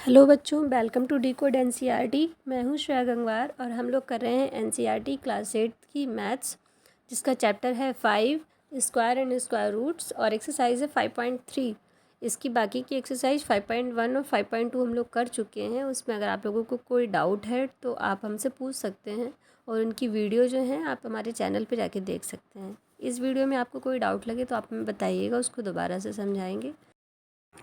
Hello बच्चों, welcome to decode NCERT. मैं हूं श्रेया गंगवार और हम लोग कर रहे हैं एनसीईआरटी क्लास 8 की मैथ्स, जिसका चैप्टर है 5 स्क्वायर एंड स्क्वायर रूट्स और एक्सरसाइज है 5.3। इसकी बाकी की एक्सरसाइज 5.1 और 5.2 हम लोग कर चुके हैं। उसमें अगर आप लोगों को कोई डाउट है तो आप हमसे पूछ सकते हैं और उनकी वीडियो जो है आप हमारे चैनल पर जाके देख सकते हैं। इस वीडियो में आपको कोई डाउट लगे तो आप हमें बताइएगा, उसको दोबारा से समझाएंगे।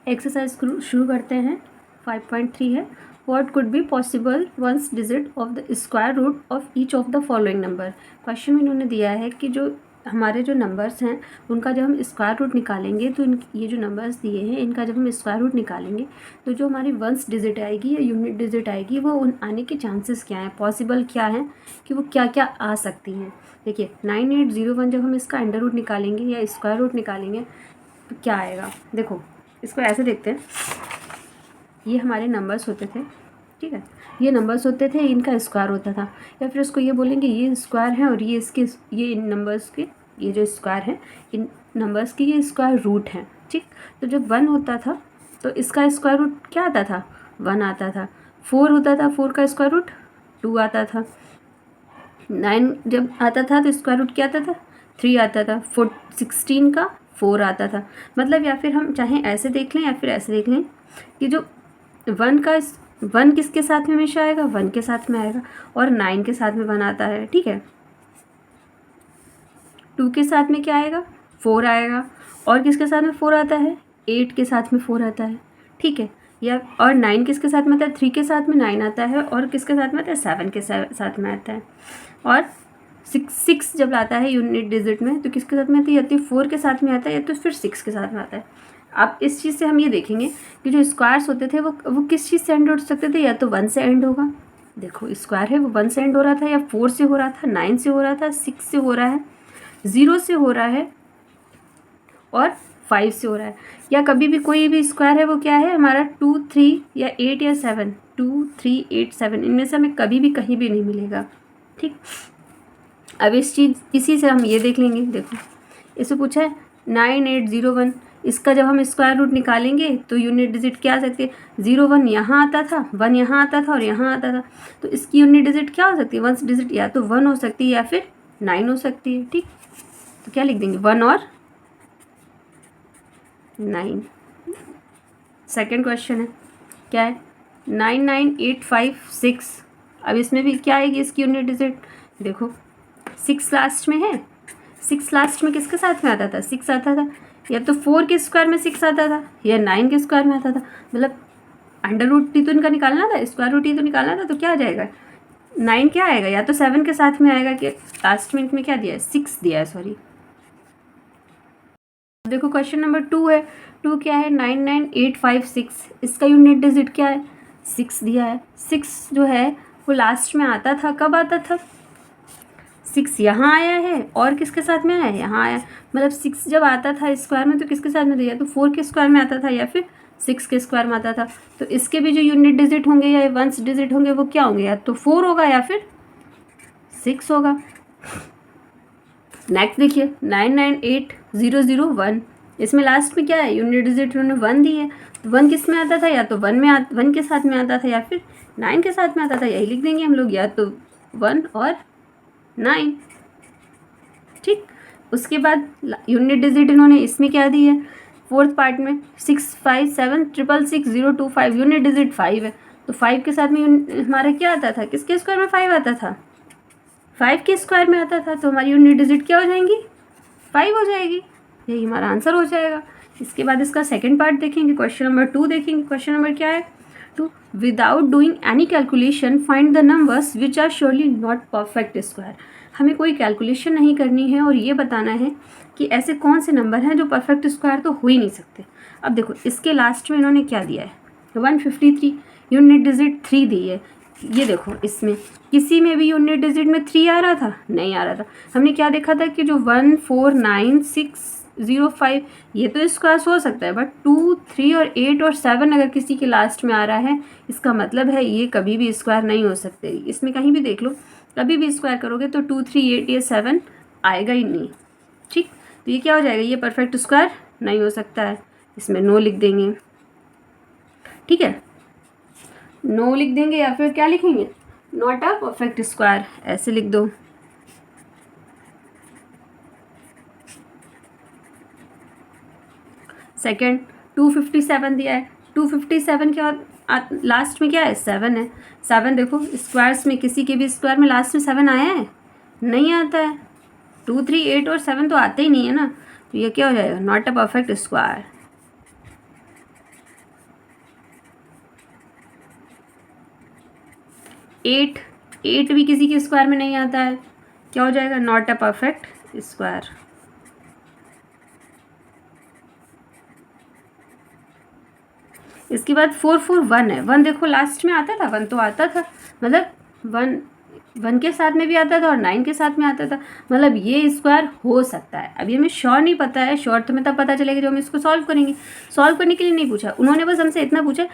एक्सरसाइज शुरू करते हैं। 5.3 है, what could be possible ones digit of the square root of each of the following number. Question में इन्होंने दिया है कि जो हमारे जो नंबर्स हैं उनका जब हम स्क्वायर रूट निकालेंगे तो ये जो नंबर्स दिए हैं इनका जब हम स्क्वायर रूट निकालेंगे तो जो हमारी वंस डिजिट आएगी या यूनिट डिजिट आएगी वो आने के चांसेस क्या हैं, पॉसिबल क्या हैं कि वो क्या क्या आ सकती हैं। देखिए 9801 जब हम इसका अंडर रूट निकालेंगे या स्क्वायर रूट निकालेंगे तो क्या आएगा। देखो इसको ऐसे देखते हैं, ये हमारे नंबर्स होते थे, ठीक है, ये नंबर्स होते थे, इनका स्क्वायर होता था, या फिर इसको ये बोलेंगे ये स्क्वायर है और ये इसके ये इन नंबर्स के ये जो स्क्वायर है इन नंबर्स की ये स्क्वायर रूट है, ठीक। तो जब 1 होता था तो इसका स्क्वायर रूट क्या आता था, 1 आता था। 4 होता था, 4 का स्क्वायर रूट 2 आता था। 9 जब आता था तो स्क्वायर रूट क्या आता था, 3 आता था। 16 का 4 आता था। मतलब या फिर हम चाहे ऐसे देख लें या फिर ऐसे देख लें कि जो 1 किसके साथ में हमेशा आएगा, 1 के साथ में आएगा, और 9 के साथ में 1 आता है, ठीक है। 2 के साथ में क्या आएगा, 4 आएगा, और किसके साथ में 4 आता है, 8 के साथ में 4 आता है, ठीक है। या और 9 किसके साथ में आता है, 3 के साथ में 9 आता है, और किसके साथ में आता है, 7 के साथ में आता है। और 6 जब आता है यूनिट डिजिट में तो किसके साथ में आता है, या तो 4 के साथ में आता है या तो फिर 6 के साथ में आता है। अब इस चीज़ से हम ये देखेंगे कि जो स्क्वायर्स होते थे वो किस चीज़ से एंड हो सकते थे, या तो 1 से एंड होगा। देखो स्क्वायर है वो 1 से एंड हो रहा था, या 4 से हो रहा था, 9 से हो रहा था, 6 से हो रहा है, 0 से हो रहा है, और 5 से हो रहा है। या कभी भी कोई भी स्क्वायर है वो क्या है हमारा 2, 3 या 8 या 7, 2, 3, 8, 7 इनमें से हमें कभी भी कहीं भी नहीं मिलेगा, ठीक। अब इसी से हम ये देख लेंगे। देखो इसे पूछा है 9801, इसका जब हम स्क्वायर रूट निकालेंगे तो यूनिट डिजिट क्या आ सकती है, 0, 1 यहाँ आता था, 1 यहाँ आता था और यहाँ आता था, तो इसकी यूनिट डिजिट क्या हो सकती है, वंस डिजिट या तो 1 हो सकती है या फिर 9 हो सकती है, ठीक। तो क्या लिख देंगे, 1 और 9। सेकेंड क्वेश्चन है, क्या है 99856। अब इसमें भी क्या आएगी इसकी यूनिट डिजिट, देखो 6 लास्ट में है, 6 लास्ट में किसके साथ में आता था, 6 आता था, या तो 4 के स्क्वायर में 6 आता था या 9 के स्क्वायर में आता था। मतलब अंडर रूट ही तो इनका निकालना था, स्क्वायर रूट ही तो निकालना था, तो क्या आ जाएगा 9 क्या आएगा, या तो 7 के साथ में आएगा, कि लास्ट मिनट में क्या दिया है, 6 दिया है, सॉरी। देखो क्वेश्चन नंबर 2 है, 2 क्या है 99856, इसका यूनिट डिजिट क्या है, 6 दिया है। 6 जो है वो लास्ट में आता था, कब आता था, 6 यहाँ आया है और किसके साथ में आया है, यहाँ आया। मतलब 6 जब आता था स्क्वायर में तो किसके साथ में दिया, तो 4 के स्क्वायर में आता था या फिर 6 के स्क्वायर में आता था। तो इसके भी जो यूनिट डिजिट होंगे या वंस डिजिट होंगे वो क्या होंगे, या तो 4 होगा या फिर 6 होगा। नेक्स्ट देखिए 998001, इसमें लास्ट में क्या है, यूनिट डिजिट उन्होंने 1 दी है, तो 1 किस में आता था, या तो 1 के साथ में आता था या फिर 9 के साथ में आता था, यही लिख देंगे हम लोग, या तो 1 और 9, ठीक। उसके बाद यूनिट डिजिट इन्होंने इसमें क्या दी है, फोर्थ पार्ट में 6576666025, यूनिट डिजिट 5 है, तो 5 के साथ में हमारा क्या आता था, किसके स्क्वायर में 5 आता था, 5 के स्क्वायर में आता था, तो हमारी यूनिट डिजिट क्या हो जाएंगी, 5 हो जाएगी, यही हमारा आंसर हो जाएगा। इसके बाद इसका सेकंड पार्ट देखेंगे, क्वेश्चन नंबर 2 देखेंगे। क्वेश्चन नंबर क्या है, 2 without doing any calculation find the numbers which are surely not perfect square. हमें कोई कैलकुलेशन नहीं करनी है और ये बताना है कि ऐसे कौन से नंबर हैं जो परफेक्ट स्क्वायर तो हो ही नहीं सकते। अब देखो इसके लास्ट में इन्होंने क्या दिया है, 153, यूनिट डिजिट 3 दी है। ये देखो इसमें किसी में भी यूनिट डिजिट में 3 आ रहा था, नहीं आ रहा था। हमने क्या देखा था कि जो 1496005 ये तो स्क्वायर हो सकता है, बट 2, 3 और 8 और 7 अगर किसी के लास्ट में आ रहा है इसका मतलब है ये कभी भी स्क्वायर नहीं हो सकते। इसमें कहीं भी देख लो, कभी भी स्क्वायर करोगे तो 2, 3, 8 या 7 आएगा ही नहीं, ठीक। तो ये क्या हो जाएगा, ये परफेक्ट स्क्वायर नहीं हो सकता है, इसमें नो लिख देंगे, ठीक है। नो लिख देंगे या फिर क्या लिखेंगे, नॉट अ परफेक्ट स्क्वायर, ऐसे लिख दो। सेकंड 257 दिया है, 257 के बाद लास्ट में क्या है, 7 है। 7 देखो स्क्वायर्स में किसी के भी स्क्वायर में लास्ट में 7 आया है, नहीं आता है। 2, 3, 8 और 7 तो आते ही नहीं है ना, तो ये क्या हो जाएगा, नॉट अ परफेक्ट स्क्वायर। 8 भी किसी के स्क्वायर में नहीं आता है, क्या हो जाएगा, नॉट अ परफेक्ट स्क्वायर। इसके बाद 4, 4, 1 है। 1 देखो लास्ट में आता था, 1 तो आता था, मतलब 1 के साथ में भी आता था और 9 के साथ में आता था, मतलब ये स्क्वायर हो सकता है। अभी हमें श्योर नहीं पता है, श्योर तो हमें तब पता चलेगा जब हम इसको सॉल्व करेंगे। सॉल्व करने के लिए नहीं पूछा उन्होंने, बस हमसे इतना पूछा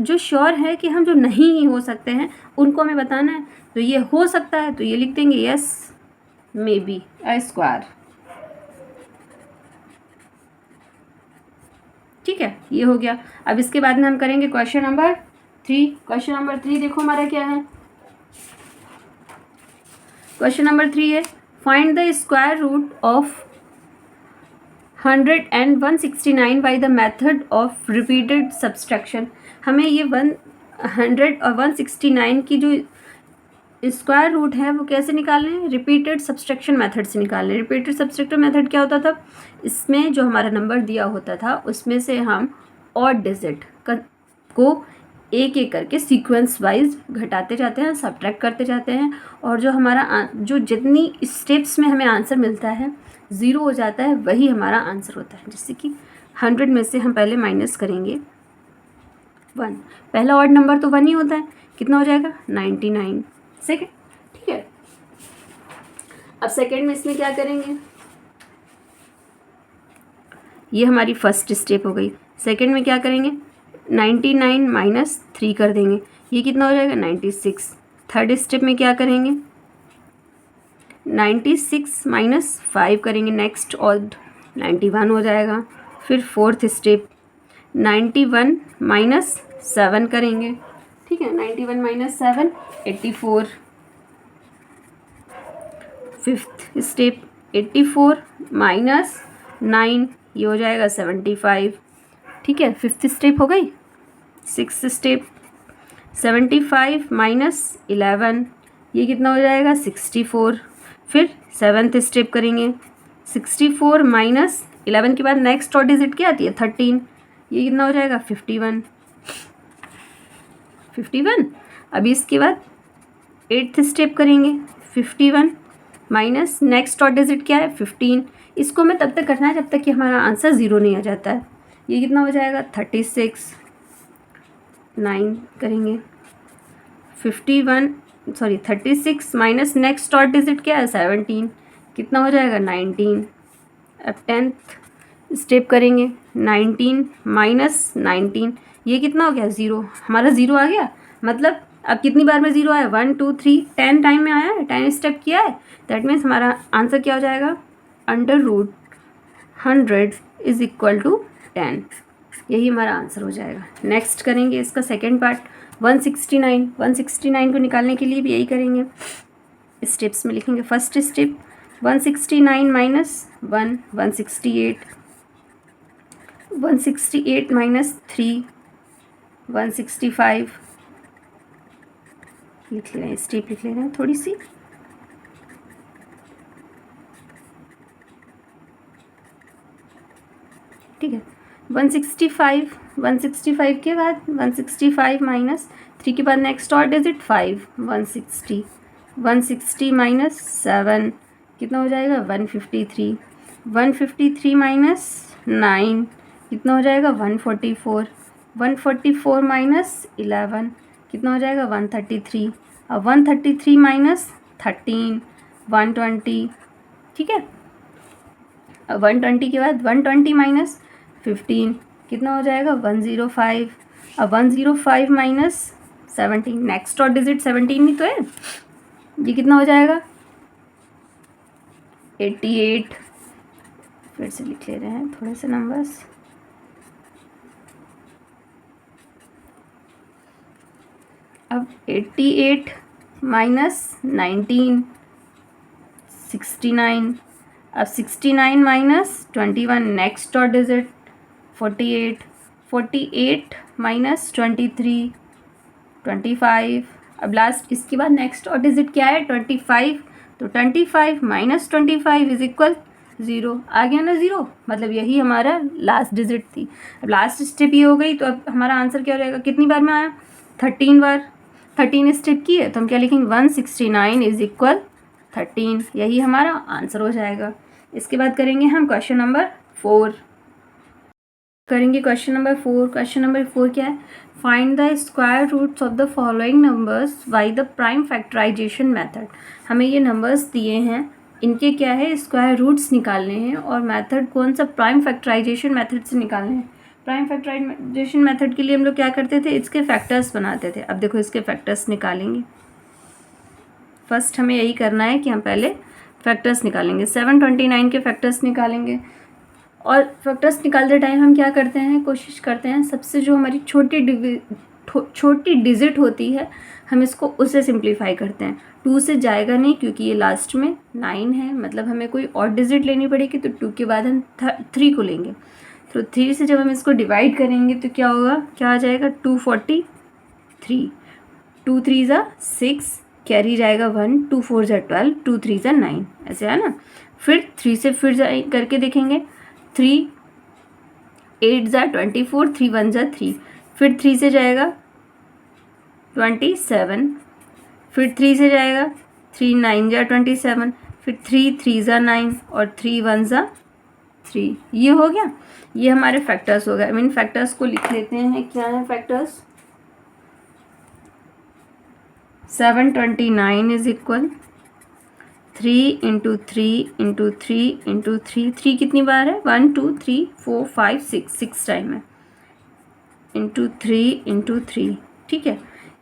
जो श्योर है कि हम जो नहीं हो सकते हैं उनको हमें बताना है। तो ये हो सकता है तो ये लिख देंगे yes may be a square. ठीक है, ये हो गया। अब इसके बाद में हम करेंगे क्वेश्चन नंबर 3। क्वेश्चन नंबर 3 देखो हमारा क्या है, क्वेश्चन नंबर 3 है find the square root of 100 and 169 by the method of repeated subtraction. हमें ये 100 और 169 की जो स्क्वायर रूट है वो कैसे निकालने हैं, रिपीटेड सब्सट्रैक्शन मेथड से निकालने हैं। रिपीटेड सब्सट्रैक्शन मेथड क्या होता था, इसमें जो हमारा नंबर दिया होता था उसमें से हम ऑड डिजिट को एक एक करके सीक्वेंस वाइज घटाते जाते हैं, सब्ट्रैक्ट करते जाते हैं, और जो हमारा जो जितनी स्टेप्स में हमें आंसर मिलता है 0 हो जाता है, वही हमारा आंसर होता है। जैसे कि 100 में से हम पहले माइनस करेंगे 1, पहला ऑड नंबर तो 1 ही होता है, कितना हो जाएगा 99 सेकेंड। ठीक है, अब सेकेंड में इसमें क्या करेंगे, ये हमारी फर्स्ट स्टेप हो गई। सेकेंड में क्या करेंगे, 99 माइनस 3 कर देंगे, ये कितना हो जाएगा 96। थर्ड स्टेप में क्या करेंगे, 96 माइनस 5 करेंगे, नेक्स्ट ऑड 91 हो जाएगा। फिर फोर्थ स्टेप 91 माइनस 7 करेंगे, ठीक है, 91 माइनस 7 84। फिफ्थ स्टेप 84 माइनस 9, ये हो जाएगा 75। ठीक है, फिफ्थ स्टेप हो गई। सिक्स्थ स्टेप 75 माइनस 11, ये कितना हो जाएगा 64। फिर सेवन्थ स्टेप करेंगे, 64 माइनस 11 के बाद नेक्स्ट और डिजिट क्या आती है 13, ये कितना हो जाएगा 51। 51। अभी इसके बाद एट्थ स्टेप करेंगे, 51 माइनस नेक्स्ट और डिजिट क्या है 15। इसको हमें तब तक करना है जब तक कि हमारा आंसर 0 नहीं आ जाता है। ये कितना हो जाएगा 36। 9 करेंगे, 36 माइनस नेक्स्ट और डिजिट क्या है 17, कितना हो जाएगा 19। अब 10th स्टेप करेंगे, 19 माइनस 19, ये कितना हो गया 0, हमारा 0 आ गया। मतलब अब कितनी बार में 0 आया, 1 2 3 10 टाइम में आया है, 10 स्टेप किया है। दैट मीन्स हमारा आंसर क्या हो जाएगा, √100 इज इक्वल टू 10, यही हमारा आंसर हो जाएगा। नेक्स्ट करेंगे इसका सेकेंड पार्ट 169 को निकालने के लिए भी यही करेंगे, स्टेप्स में लिखेंगे। फर्स्ट स्टेप 169 माइनस 1 168, 168 माइनस 3 165, लिख ले रहे हैं, स्टेप लिख ले रहे हैं थोड़ी सी। ठीक है, 165 के बाद 165 माइनस 3 के बाद नेक्स्ट और डिजिट 5, 160 माइनस 7 कितना हो जाएगा 153, 153 माइनस 9 कितना हो जाएगा 144, 144 माइनस 11 कितना हो जाएगा 133। अब 133 माइनस 13 120। ठीक है, अब 120 के बाद 120 माइनस 15 कितना हो जाएगा 105। अब 105 माइनस 17, नेक्स्ट और डिजिट 17 ही तो है, ये कितना हो जाएगा 88। फिर से लिख ले रहे हैं थोड़े से नंबर्स, अब 88 माइनस 19 69। अब 69 माइनस 21 नेक्स्ट और डिजिट 48 48 माइनस 23 25। अब लास्ट इसके बाद नेक्स्ट और डिजिट क्या है 25, तो 25 माइनस 25 इज इक्वल 0। आ गया ना 0, मतलब यही हमारा लास्ट डिजिट थी। अब लास्ट स्टेप ये हो गई, तो अब हमारा आंसर क्या हो जाएगा, कितनी बार में आया 13 बार, 13 स्टेप की है, तो हम क्या लिखेंगे 169 इज इक्वल 13, यही हमारा आंसर हो जाएगा। इसके बाद करेंगे हम क्वेश्चन नंबर 4। करेंगे क्वेश्चन नंबर 4। क्वेश्चन नंबर 4 क्या है, find the square roots of the following numbers by the prime factorisation method. हमें ये नंबर्स दिए हैं, इनके क्या है स्क्वायर रूट्स निकालने हैं, और मेथड कौन सा, प्राइम फैक्टराइजेशन मेथड से निकालने हैं। प्राइम फैक्टराइजेशन मेथड के लिए हम लोग क्या करते थे, इसके फैक्टर्स बनाते थे। अब देखो इसके फैक्टर्स निकालेंगे। फर्स्ट हमें यही करना है कि हम पहले फैक्टर्स निकालेंगे, 729 के फैक्टर्स निकालेंगे। और फैक्टर्स निकालते टाइम हम क्या करते हैं, कोशिश करते हैं सबसे जो हमारी छोटी डिजिट होती है हम इसको उससे सिंप्लीफाई करते हैं। 2 से जाएगा नहीं क्योंकि ये लास्ट में 9 है, मतलब हमें कोई और डिजिट लेनी पड़ेगी, तो 2 के बाद हम 3 को लेंगे। तो 3 से जब हम इसको डिवाइड करेंगे तो क्या होगा, क्या आ जाएगा 243, 2 3 ज़ा 6, कैरी जाएगा 1, 2 4 ज़ा 12, 2 3 ज़ा 9, ऐसे है ना। फिर 3 से फिर करके देखेंगे, 3 8 ज़ा 24, 3 1 ज़ा 3, फिर 3 से जाएगा 27, फिर 3 से जाएगा 3 9 ज़ा 27, फिर 3 3 ज़ा 9 और 3 1 ज़ा 3। ये हो गया, ये हमारे फैक्टर्स हो गए। इन फैक्टर्स को लिख लेते हैं, क्या है factors, 729 is equal 3 into 3 into 3 into 3, 3 कितनी बार है 1 2 3 4 5 6 टाइम है, इंटू 3 इंटू 3, ठीक है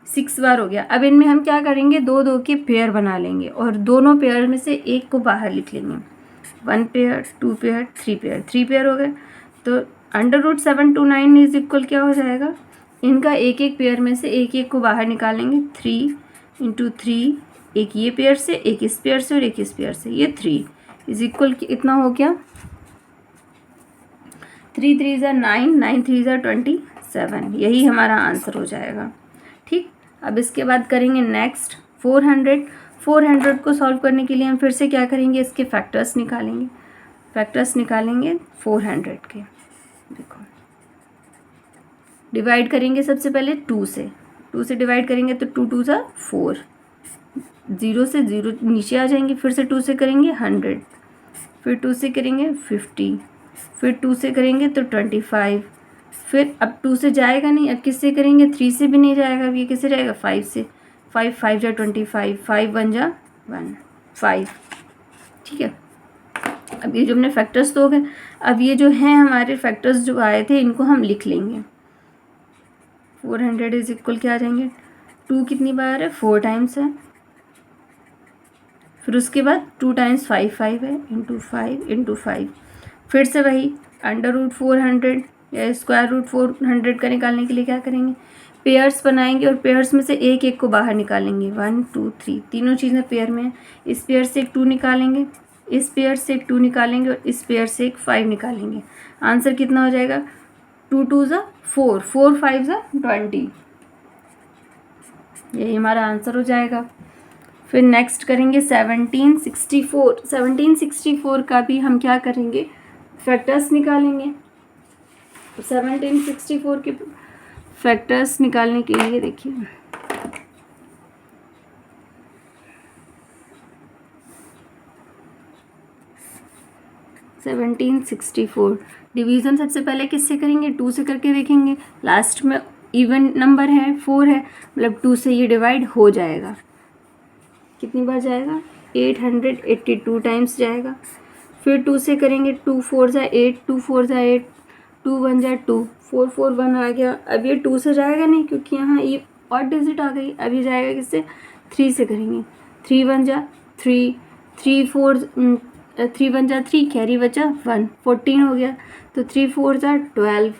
6 बार हो गया। अब इनमें हम क्या करेंगे, 2 2 के पेयर बना लेंगे और दोनों पेयर में से एक को बाहर लिख लेंगे। 1 पेयर 2 पेयर 3 पेयर, 3 पेयर हो गए। तो अंडर रूट 729 इज इक्वल क्या हो जाएगा, इनका एक एक पेयर में से एक एक को बाहर निकालेंगे। 3 इंटू 3, एक ये पेयर से, एक इस पेयर से और एक इस पेयर से, ये 3 इज इक्वल इतना हो गया 3 3 ज़ा 9, 9 3 ज़ा 27, यही हमारा आंसर हो जाएगा। ठीक, अब इसके बाद करेंगे नेक्स्ट 400 को सॉल्व करने के लिए हम फिर से क्या करेंगे, इसके फैक्टर्स निकालेंगे। फैक्टर्स निकालेंगे 400 के, देखो डिवाइड करेंगे सबसे पहले 2 से डिवाइड करेंगे तो 2 2 ज़ा 4, 0 से 0 नीचे आ जाएंगे, फिर से 2 से करेंगे 100, फिर 2 से करेंगे 50, फिर 2 से करेंगे तो 25, फिर अब 2 से जाएगा नहीं, अब किससे करेंगे, 3 से भी नहीं जाएगा, अब ये किससे जाएगा 5 से, 5 5 जा 25, 5 1 जा 1 5, ठीक है। अब ये जो हमने फैक्टर्स तो हो गए, अब ये जो हैं हमारे फैक्टर्स जो आए थे इनको हम लिख लेंगे। 400 इज इक्वल क्या आ जाएंगे, 2 कितनी बार है 4 टाइम्स है, फिर उसके बाद 2 टाइम्स 5 5 है, इंटू 5 इंटू 5, फिर से वही अंडर रूट 400 या स्क्वायर रूट 400 का निकालने के लिए क्या करेंगे, पेयर्स बनाएंगे और पेयर्स में से एक एक को बाहर निकालेंगे। 1 2 3, तीनों चीज़ें पेयर में हैं, इस पेयर से एक 2 निकालेंगे, इस पेयर से एक 2 निकालेंगे और इस पेयर से एक 5 निकालेंगे। आंसर कितना हो जाएगा 2 2 ज़ा 4, 4 5 ज़ा 20, यही हमारा आंसर हो जाएगा। फिर नेक्स्ट करेंगे 1764। 1764 का भी हम क्या करेंगे, फैक्टर्स निकालेंगे। 1764 के फैक्टर्स निकालने के लिए देखिए 1764 डिवीज़न सबसे पहले किससे करेंगे, 2 से करके देखेंगे। लास्ट में इवन नंबर है 4 है, मतलब 2 से ये डिवाइड हो जाएगा। कितनी बार जाएगा 882 टाइम्स जाएगा। फिर 2 से करेंगे, 2 4 ज़ा 8, 2 4 ज़ा 8, 2 1 ज़ा 2, 4 4 1 आ गया। अब ये 2 से जाएगा नहीं क्योंकि यहाँ ये और डिजिट आ गई। अब ये जाएगा किससे, 3 से करेंगे। 3 1 ज़ा 3, 3 1 ज़ा 3, कैरी बचा 1, 14 हो गया। तो 3 4 ज़ा 12,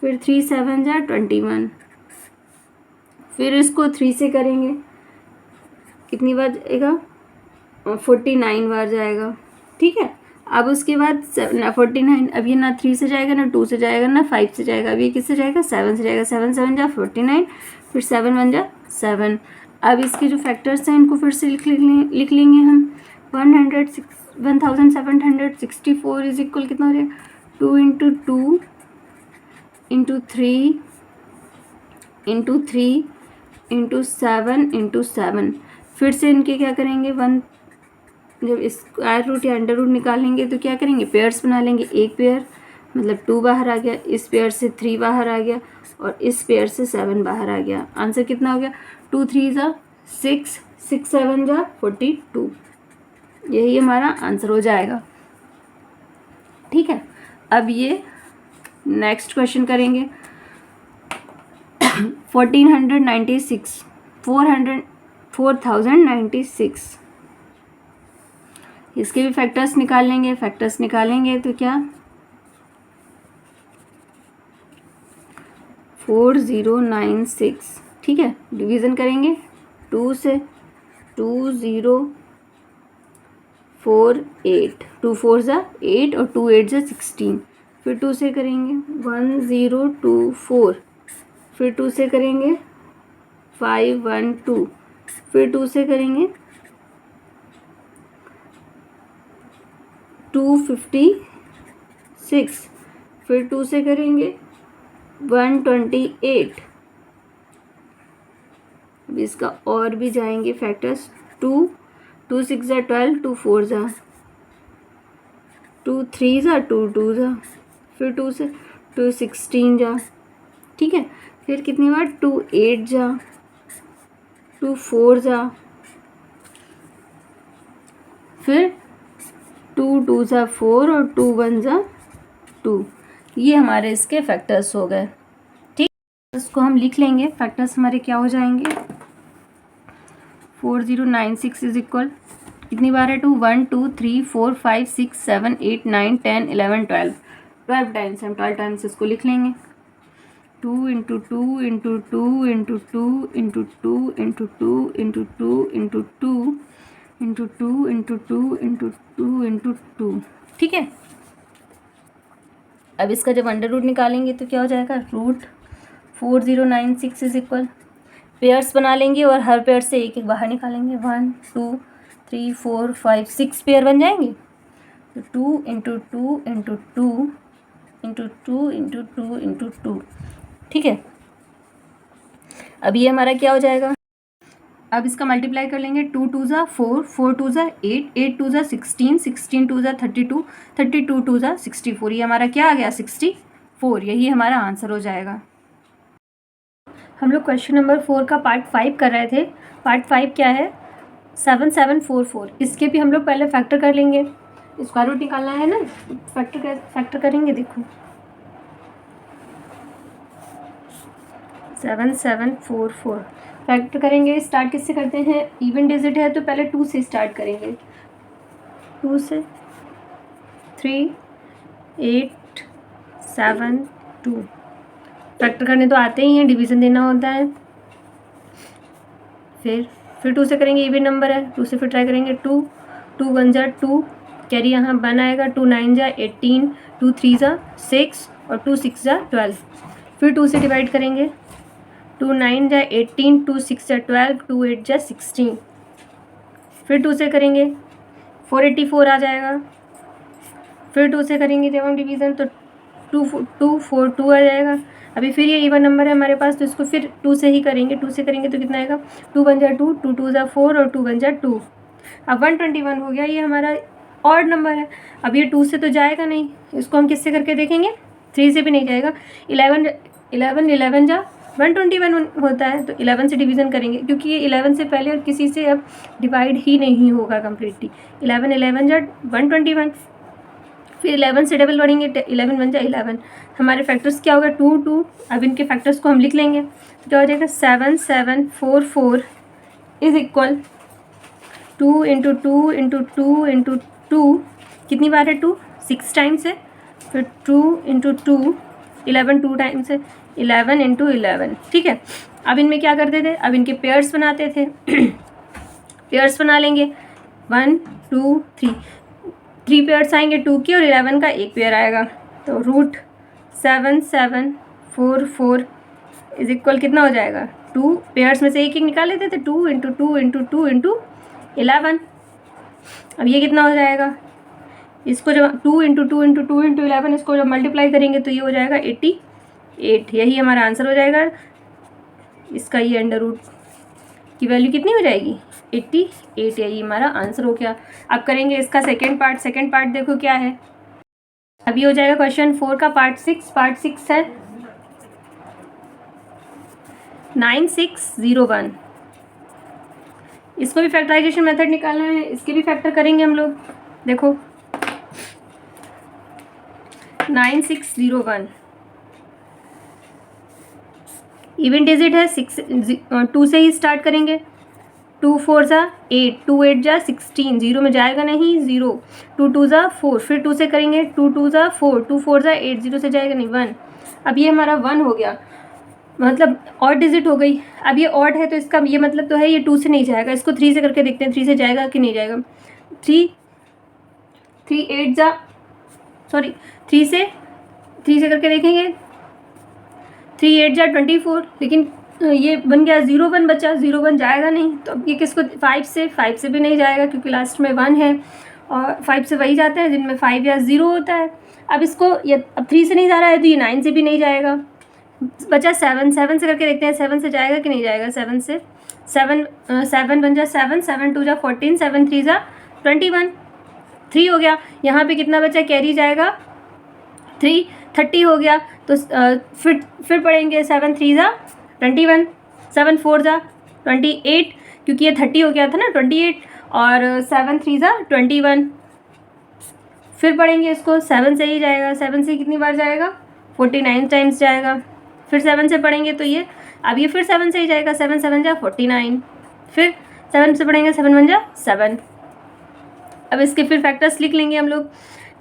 फिर 3 7 ज़ा 21, फिर इसको 3 से करेंगे, कितनी बार जाएगा? 49 बार जाएगा। ठीक है, अब उसके बाद 49, अब ये ना 3 से जाएगा, ना 2 से जाएगा, ना 5 से जाएगा, अब ये किससे जाएगा? 7 से जाएगा। 7 7 जा 49, फिर 7 1 जा 7। अब इसके जो फैक्टर्स हैं इनको फिर से लिख लेंगे हम। 1764 इज इक्वल कितना हो जाएगा? 2 into 2 into 3 into 3 into 7 into 7। फिर से इनके क्या करेंगे? जब स्क्वायर रूट या अंडर रूट निकालेंगे तो क्या करेंगे? पेयर्स बना लेंगे। एक पेयर मतलब 2 बाहर आ गया, इस पेयर से 3 बाहर आ गया और इस पेयर से 7 बाहर आ गया। आंसर कितना हो गया? 2 3 जा 6, 6 7 जा 42। यही हमारा आंसर हो जाएगा। ठीक है, अब ये नेक्स्ट क्वेश्चन करेंगे। 4096 इसके भी फैक्टर्स निकाल लेंगे। फैक्टर्स निकालेंगे तो क्या? 4096। ठीक है, डिवीज़न करेंगे 2 से। 2048, 2 4 जा 8 और 2 8 जा 16। फिर 2 से करेंगे 1024, फिर 2 से करेंगे 512, फिर 2 से करेंगे 256, फिर 2 से करेंगे 128। अब इसका और भी जाएंगे फैक्टर्स। 2 6 जा 12, 2 4 जा 2 3 जा 2 2 जा, फिर 2 से 2 16 जा। ठीक है, फिर कितनी बार? 2 8 जा 2 4 जा, फिर 2 2 जा 4 और 2 1 जा 2। ये हमारे इसके फैक्टर्स हो गए। ठीक, इसको हम लिख लेंगे। फैक्टर्स हमारे क्या हो जाएंगे? 4096 इज इक्वल कितनी बार है? 2 1 2 3 4 5 6 7 8 9 10 11 12 टाइम्स। हम 12 टाइम्स इसको लिख लेंगे। 2 into 2 into 2 into 2 into 2 into 2 into 2 into 2 into 2 into 2 into 2 into 2। ठीक है, अब इसका जब अंडर रूट निकालेंगे तो क्या हो जाएगा? रूट 4096 इज इक्वल, पेयर्स बना लेंगे और हर पेयर से एक एक बाहर निकालेंगे। 1 2 3 4 5 6 पेयर बन जाएंगे। तो 2 into 2 into 2 into 2 into 2 into 2। ठीक है, अब ये हमारा क्या हो जाएगा? अब इसका मल्टीप्लाई कर लेंगे। 2 2 जा 4, 4 2 जा 8, 8 2 जा 16, 16 2 जा 32, 32 2 जा 64। ये हमारा क्या आ गया? 64। यही हमारा आंसर हो जाएगा। हम लोग क्वेश्चन नंबर 4 का पार्ट 5 कर रहे थे। पार्ट 5 क्या है? 7744। इसके भी हम लोग पहले फैक्टर कर लेंगे। स्क्वायर रूट निकालना है ना, फैक्टर करेंगे। देखो 7744 फैक्टर करेंगे। स्टार्ट किससे करते हैं? इवन डिजिट है तो पहले 2 से स्टार्ट करेंगे। 2 से 3 8 7 2। फैक्टर करने तो आते ही हैं, डिवीज़न देना होता है। फिर 2 से करेंगे, इवन नंबर है। 2 से फिर ट्राई करेंगे। 2 2 1 जा 2, कैरी यहाँ 1 आएगा। 2 9 जा 18, 2 3 जा 6 और 2 6 जा 12। फिर 2 से डिवाइड करेंगे। 2 9 जा 18, 2 6 जा 12, 2 8 जा 16। फिर 2 से करेंगे 484 आ जाएगा। फिर 2 से करेंगे जब हम डिवीज़न तो 2 4 2 आ जाएगा। अभी फिर ये इवन नंबर है हमारे पास तो इसको फिर 2 से ही करेंगे। 2 से करेंगे तो कितना आएगा? 2 1 जा 2, 2 2 जा 4 और 2 1 जा 2। अब 121 हो गया। ये हमारा ऑड नंबर है। अब ये 2 से तो जाएगा नहीं, इसको हम किससे करके देखेंगे? 3 से भी नहीं जाएगा। 11 11 जा 121 होता है तो 11 से डिवीज़न करेंगे क्योंकि ये 11 से पहले और किसी से अब डिवाइड ही नहीं होगा कम्प्लीटली। 11 11 जा 121, फिर 11 से डबल बढ़ेंगे। 11 1 जा 11। हमारे फैक्टर्स क्या होगा? 2 2। अब इनके फैक्टर्स को हम लिख लेंगे तो क्या हो जाएगा? 7744 is equal 2 into 2 into 2 into 2। कितनी बार है 2? 6 टाइम्स है। फिर 2 इंटू 2 11 टू टाइम्स है 11 इंटू 11, ठीक है। अब इनमें क्या करते थे, अब इनके पेयर्स बनाते थे पेयर्स बना लेंगे 1 2 3, 3 पेयर्स आएंगे 2 के और 11 का एक पेयर आएगा, तो रूट 7 7 4 4 इज इक्वल कितना हो जाएगा 2, पेयर्स में से एक एक निकाल लेते थे 2 इंटू 2 इंटू 2 इंटू 11। अब ये कितना हो जाएगा, इसको जब 2 इंटू 2 इंटू 2 इंटू 11 इसको जब मल्टीप्लाई करेंगे तो ये हो जाएगा 88, यही हमारा आंसर हो जाएगा। इसका ये अंडर रूट की वैल्यू कितनी हो जाएगी 88, यही हमारा आंसर हो गया। अब करेंगे इसका सेकेंड पार्ट देखो क्या है। अब ये हो जाएगा क्वेश्चन 4 का पार्ट 6 है 9601। इसको भी फैक्टराइजेशन मेथड निकालना है, इसके भी फैक्टर करेंगे हम लोग। देखो 9601 इवन डिजिट है 2 से ही स्टार्ट करेंगे। 2 4 ज़ा 8, 2 8 ज़ा 16, 0 में जाएगा नहीं 0, 2 2 ज़ा 4, फिर 2 से करेंगे 2 2 ज़ा 4, 2 4 ज़ा 8, 0 से जाएगा नहीं 1। अब ये हमारा 1 हो गया, मतलब ऑड डिजिट हो गई। अब ये ऑड है तो इसका ये मतलब तो है ये 2 से नहीं जाएगा, इसको 3 से करके देखते हैं 3 से जाएगा कि नहीं जाएगा। 3 से करके देखेंगे 3 8 जा 24, लेकिन ये बन गया 0 1 बचा, 0 1 जाएगा नहीं, तो अब ये किसको 5 से भी नहीं जाएगा क्योंकि लास्ट में 1 है और 5 से वही जाते हैं जिनमें 5 या 0 होता है। अब इसको ये अब 3 से नहीं जा रहा है तो ये 9 से भी नहीं जाएगा, बचा 7 से करके देखते हैं 7 से जाएगा कि नहीं जाएगा। 7 बन जा 7 7 2 जा 14, 7 3 जा 21, 3 हो गया। यहाँ पे कितना बचा, कैरी जाएगा 3, 30 हो गया। तो फिर पढ़ेंगे 7 3 जा 21, 7 4 जा 28, क्योंकि ये 30 हो गया था ना 28, और 7 3 जा 21। फिर पढ़ेंगे इसको 7 से ही जाएगा, 7 से कितनी बार जाएगा 49 टाइम्स जाएगा। फिर 7 से पढ़ेंगे तो ये अब ये फिर 7 से ही जाएगा, 7 7 जा 49, फिर 7 से पढ़ेंगे 7 1 जा 7। अब इसके फिर फैक्टर्स लिख लेंगे हम लोग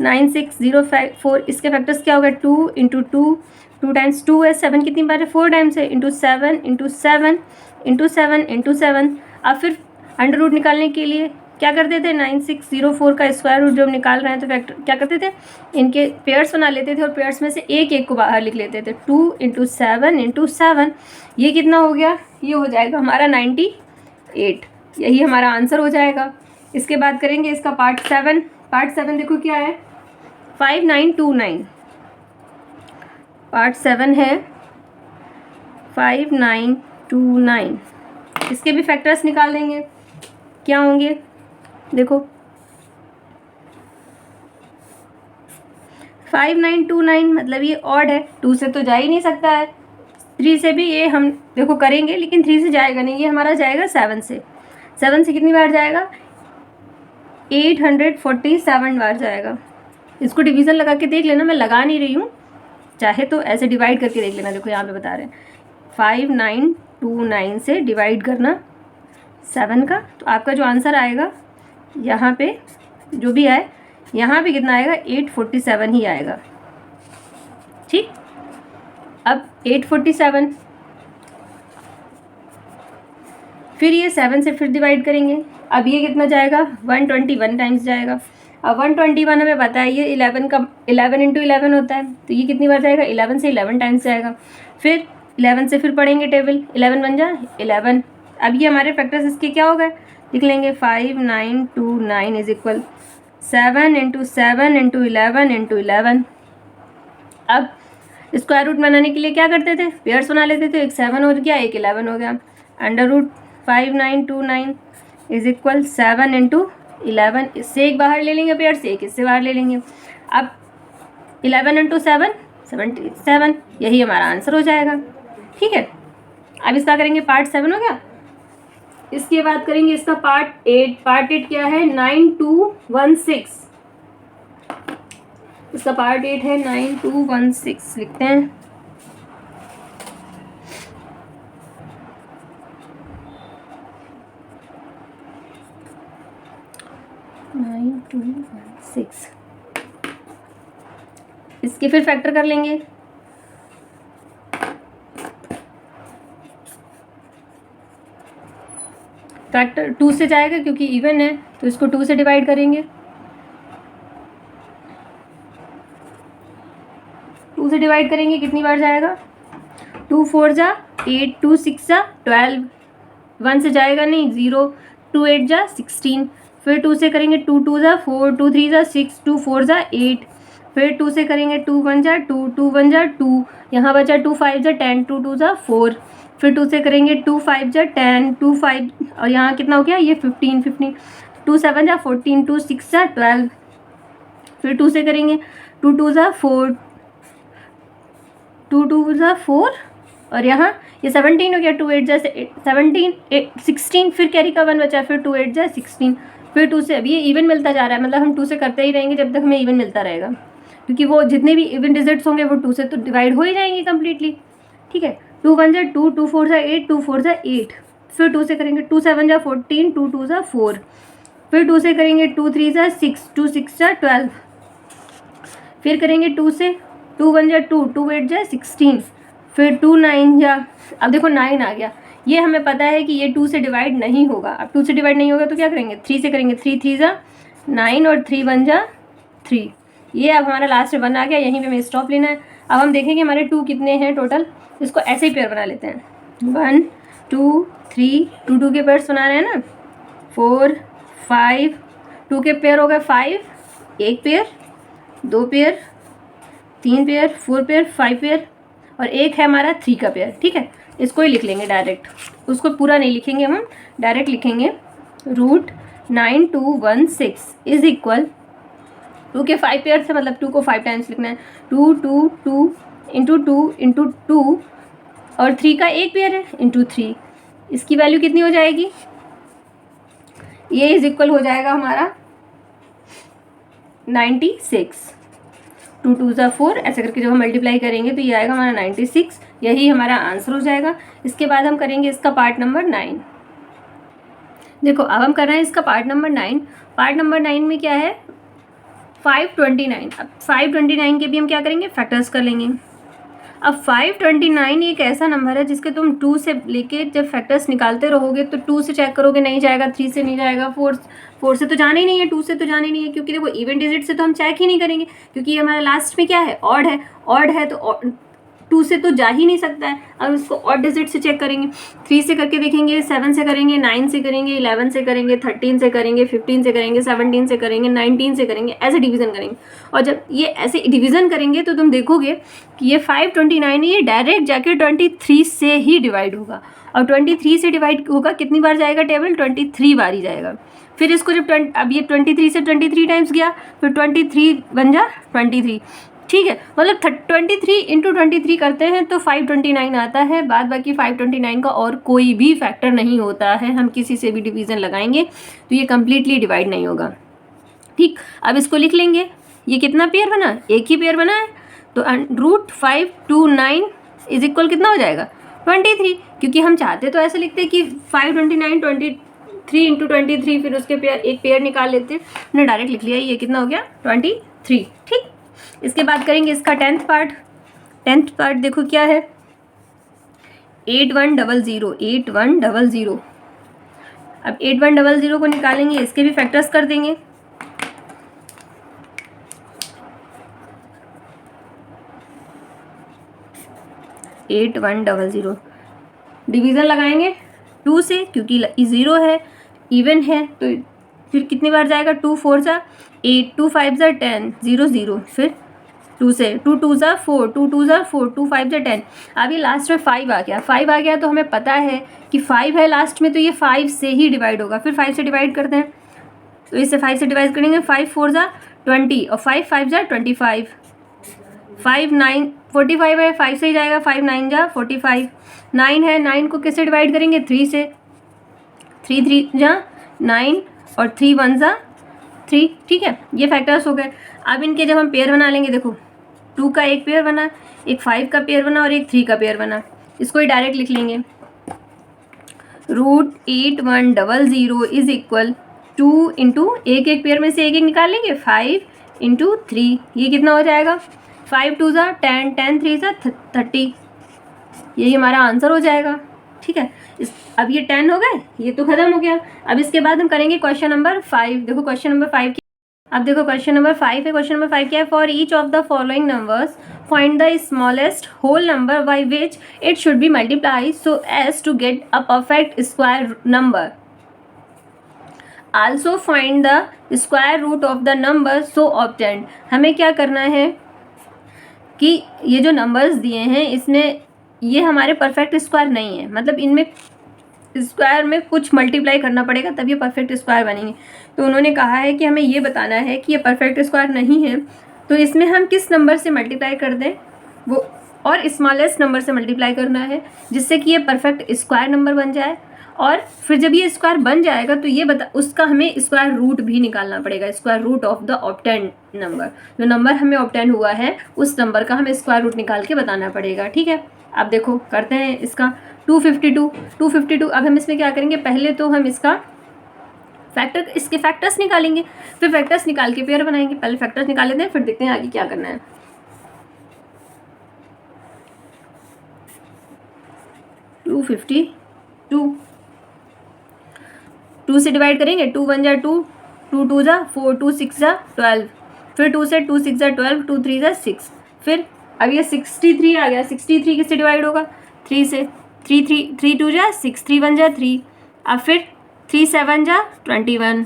9604, इसके फैक्टर्स क्या होगा 2 इंटू 2 टाइम्स 2 है, 7 कितनी बार है 4 टाइम्स है, इंटू 7 इंटू 7 इंटू 7 इंटू 7। अब फिर अंडर रूट निकालने के लिए क्या करते थे 9604 का स्क्वायर रूट जब निकाल रहे हैं तो फैक्टर क्या करते थे, इनके पेयर्स बना लेते थे और पेयर्स में से एक एक को बाहर लिख लेते थे। 2 इंटू 7 इंटू 7, ये कितना हो गया, ये हो जाएगा हमारा 98, यही हमारा आंसर हो जाएगा। इसके बाद करेंगे इसका पार्ट 7 देखो क्या है 5929, पार्ट 7 है 5929। इसके भी फैक्टर्स निकाल देंगे, क्या होंगे देखो 5929 मतलब ये ऑड है, 2 से तो जा ही नहीं सकता है, 3 से भी ये हम देखो करेंगे लेकिन 3 से जाएगा नहीं, ये हमारा जाएगा 7 से। 7 से कितनी बार जाएगा 847 बार जाएगा। इसको डिवीज़न लगा के देख लेना, मैं लगा नहीं रही हूँ, चाहे तो ऐसे डिवाइड करके देख लेना। देखो यहाँ पे बता रहे हैं 5929 से डिवाइड करना 7 का, तो आपका जो आंसर आएगा यहाँ पे जो भी आए, यहाँ पे कितना आएगा 847 ही आएगा। ठीक, अब 847 फिर ये 7 से फिर डिवाइड करेंगे, अब ये कितना जाएगा 121 टाइम्स जाएगा। अब 121 हमें पता है ये 11 का 11 इंटू 11 होता है, तो ये कितनी बार जाएगा 11 से 11 टाइम्स जाएगा। फिर 11 से फिर पढ़ेंगे टेबल, 11 बन जा 11। अब ये हमारे फैक्टर्स इसके क्या हो गए, लिख लेंगे 5929 is equal 7 into 7 into 11 into 11। अब स्क्वायर रूट बनाने के लिए क्या करते थे, पेयर्स बना लेते थे, एक 7 हो गया एक 11 हो गया। Under root 5929 is equal 7 into 11, इससे एक बाहर ले लेंगे पेयर से, एक इससे बाहर ले लेंगे। अब 11 इंटू 7 77, यही हमारा आंसर हो जाएगा। ठीक है, अब इसका करेंगे पार्ट 7 हो गया। इसके बाद करेंगे इसका पार्ट 8। पार्ट 8 क्या है 9216, इसका पार्ट 8 है 9216 लिखते हैं। इसके फिर फैक्टर कर लेंगे फैक्टर 2 से जाएगा क्योंकि इवन है, तो इसको 2 से डिवाइड करेंगे। 2 से डिवाइड करेंगे कितनी बार जाएगा? 2 4 जा 8, 2 6 जा 12, 1 से जाएगा नहीं 0, 2 8 जा 16, फिर 2 से करेंगे 2 2 जा 4, 2 3 जा 6, 2 4 जा 8, फिर 2 से करेंगे 2 1 जा 2, 2 1 जा 2, यहाँ बचा 2 5 जा 10, 2 2 जा 4, फिर 2 से करेंगे 2 5 जा 10, 2 5 और यहाँ कितना हो गया ये 15 15, 2 7 जा 14, 2 6 जा 12, फिर 2 से करेंगे 2 2 जा 4, 2 2 जा 4 और यहाँ ये 17 हो गया, 2 8 जा 17, 16, फिर कैरी का 1 बचा, फिर 2 8 जा 16, फिर 2 से। अब ये इवन मिलता जा रहा है, मतलब हम 2 से करते ही रहेंगे जब तक हमें इवन मिलता रहेगा, क्योंकि वो जितने भी इवन डिजिट्स होंगे वो 2 से तो डिवाइड हो ही जाएंगे कम्प्लीटली। ठीक है, 2 1 जा 2, 2 4 जा 8, 2 4 जा 8, फिर 2 से करेंगे 2 7 जा 14, 2 2 जा 4, फिर 2 से करेंगे 2 3 जा 6, 2 6 जा 12, फिर करेंगे 2 से 2 1 जा 2, 2 8 जा 16, फिर 2 9 जा, अब देखो 9 आ गया, ये हमें पता है कि ये 2 से डिवाइड नहीं होगा। अब 2 से डिवाइड नहीं होगा तो क्या करेंगे? 3 से करेंगे, 3 3 जा 9 और 3 1 जा 3, ये अब हमारा लास्ट में 1 आ गया, यहीं पे हमें स्टॉप लेना है। अब हम देखेंगे हमारे 2 कितने हैं टोटल, इसको ऐसे ही पेयर बना लेते हैं, 1 2 3, 2 2 के पेयर्स बना रहे हैं ना, 4 5, 2 के पेयर हो गए 5, 1 pair 2 pair 3 pair 4 pair 5 pair और एक है हमारा 3 का पेयर। ठीक है, इसको ही लिख लेंगे डायरेक्ट, उसको पूरा नहीं लिखेंगे, हम डायरेक्ट लिखेंगे √9216 इज इक्वल 2 के 5 पेयर से, मतलब 2 को 5 टाइम्स लिखना है, 2 2 2 इंटू 2 इंटू 2 और 3 का एक पेयर है इंटू 3, इसकी वैल्यू कितनी हो जाएगी? ये इज इक्वल हो जाएगा हमारा 96, 2 2 जा 4, ऐसे करके जब हम मल्टीप्लाई करेंगे तो ये आएगा हमारा 96, यही हमारा आंसर हो जाएगा। इसके बाद हम करेंगे इसका पार्ट नंबर 9। देखो अब हम कर रहे हैं इसका पार्ट नंबर 9। पार्ट नंबर 9 में क्या है? 529। अब 529 के भी हम क्या करेंगे? फैक्टर्स कर लेंगे। अब 529 एक ऐसा नंबर है जिसके तुम 2 से लेके जब फैक्टर्स निकालते रहोगे तो 2 से चेक करोगे नहीं जाएगा, 3 से नहीं जाएगा, 4 से तो जाना ही नहीं है, 2 से तो जाना ही नहीं है, क्योंकि देखो इवन डिजिट से तो हम चेक ही नहीं करेंगे, क्योंकि ये हमारा लास्ट में क्या है? ऑड है, ऑड है तो 2 से तो जा ही नहीं सकता है। अब इसको ऑड डिजिट से चेक करेंगे, 3 से करके देखेंगे, 7 से करेंगे, 9 से करेंगे, 11 से करेंगे, 13 से करेंगे, 15 से करेंगे, 17 से करेंगे, 19 से करेंगे, ऐसे डिवीज़न करेंगे। और जब ये ऐसे डिवीज़न करेंगे तो तुम देखोगे कि ये 529 है, ये डायरेक्ट जाके 23 से ही डिवाइड होगा, और 23 से डिवाइड होगा कितनी बार जाएगा टेबल? 23 बार ही जाएगा। फिर इसको जब अब ये 23 से 23 टाइम्स गया, फिर 23 बन जा 23। ठीक है, मतलब 23 इंटू 23 करते हैं तो 529 आता है। बाद बाकी 529 का और कोई भी फैक्टर नहीं होता है, हम किसी से भी डिवीज़न लगाएंगे तो ये कम्प्लीटली डिवाइड नहीं होगा। ठीक, अब इसको लिख लेंगे, ये कितना पेयर बना? एक ही पेयर बना है, तो √529 इज इक्वल कितना हो जाएगा? 23, क्योंकि हम चाहते तो ऐसे लिखते कि 529 23 इंटू 23, फिर उसके पेयर एक पेयर निकाल लेते, हमने डायरेक्ट लिख लिया, ये कितना हो गया? 23। ठीक, इसके बाद करेंगे इसका 10th पार्ट। 10th पार्ट देखो क्या है? 8100, 8100। अब 8100 को निकालेंगे, इसके भी फैक्टर्स कर देंगे। एट 100 डिवीज़न लगाएंगे 2 से, क्योंकि 0 है, इवन है, तो फिर कितनी बार जाएगा? 2 4 जा 8, 2 5 जा 10, 0 0, फिर 2 से 2 2 जा 4, 2 2 जा 4, 2 5 जा 10। अभी लास्ट में 5 आ गया, 5 आ गया तो हमें पता है कि 5 है लास्ट में, तो ये 5 से ही डिवाइड होगा। फिर 5 से डिवाइड करते हैं, तो इससे 5 से डिवाइड करेंगे, 5 4 जा 20 और 5 5 जा 25, 5 9 45 है, 5 से ही जाएगा, 5 9 जा 45, 9 है, 9 को किससे डिवाइड करेंगे? 3 से, 3 3 जा 9 और 3 1 जा 3। ठीक है, ये फैक्टर्स हो गए। अब इनके जब हम पेयर बना लेंगे, देखो 2 का एक पेयर बना, एक 5 का पेयर बना और एक 3 का पेयर बना, इसको ही डायरेक्ट लिख लेंगे, √8100 इज इक्वल 2 इंटू एक एक पेयर में से एक एक निकाल लेंगे, 5 इंटू 3, ये कितना हो जाएगा? 5 2 जा 10, 10 3 जा 30, यही हमारा आंसर हो जाएगा। ठीक है, इस अब ये 10 हो गए, ये तो खत्म हो गया। अब इसके बाद हम करेंगे क्वेश्चन नंबर 5। देखो क्वेश्चन नंबर 5 अब देखो क्वेश्चन नंबर 5 है। क्वेश्चन नंबर 5 क्या है? For each of the following numbers find the smallest whole number by which it should be multiply so as to get a perfect square number. Also find the square root of the number so obtained. हमें क्या करना है कि ये जो numbers दिए हैं इसमें ये हमारे परफेक्ट स्क्वायर नहीं है, मतलब इनमें स्क्वायर में कुछ मल्टीप्लाई करना पड़ेगा तब ये परफेक्ट स्क्वायर बनेंगे। तो उन्होंने कहा है कि हमें ये बताना है कि ये परफेक्ट स्क्वायर नहीं है, तो इसमें हम किस नंबर से मल्टीप्लाई कर दें वो, और स्मॉलेस्ट नंबर से मल्टीप्लाई करना है जिससे कि ये परफेक्ट स्क्वायर नंबर बन जाए। और फिर जब ये स्क्वायर बन जाएगा तो ये उसका हमें स्क्वायर रूट भी निकालना पड़ेगा, square root of the obtained number. जो नंबर हमें ऑब्टेन हुआ है उस नंबर का हमें स्क्वायर रूट निकाल के बताना पड़ेगा। ठीक है, अब देखो करते हैं इसका 252। अब हम इसमें क्या करेंगे, पहले तो हम इसका इसके फैक्टर्स निकालेंगे, फिर फैक्टर्स निकाल के पेयर बनाएंगे। पहले फैक्टर्स निकाल लेते हैं, फिर देखते हैं आगे क्या करना है। 252 2 से डिवाइड करेंगे, 2 1 जा 2, 2 2 जा 4, 2 6 जा 12, फिर 2 से 2 6 जा 12, 2 3 जा 6, फिर अब ये 63 आ गया। 63 किससे डिवाइड होगा? 3 से। 3 2 जा 6, 3 1 जा 3, अब फिर 3 7 जा 21,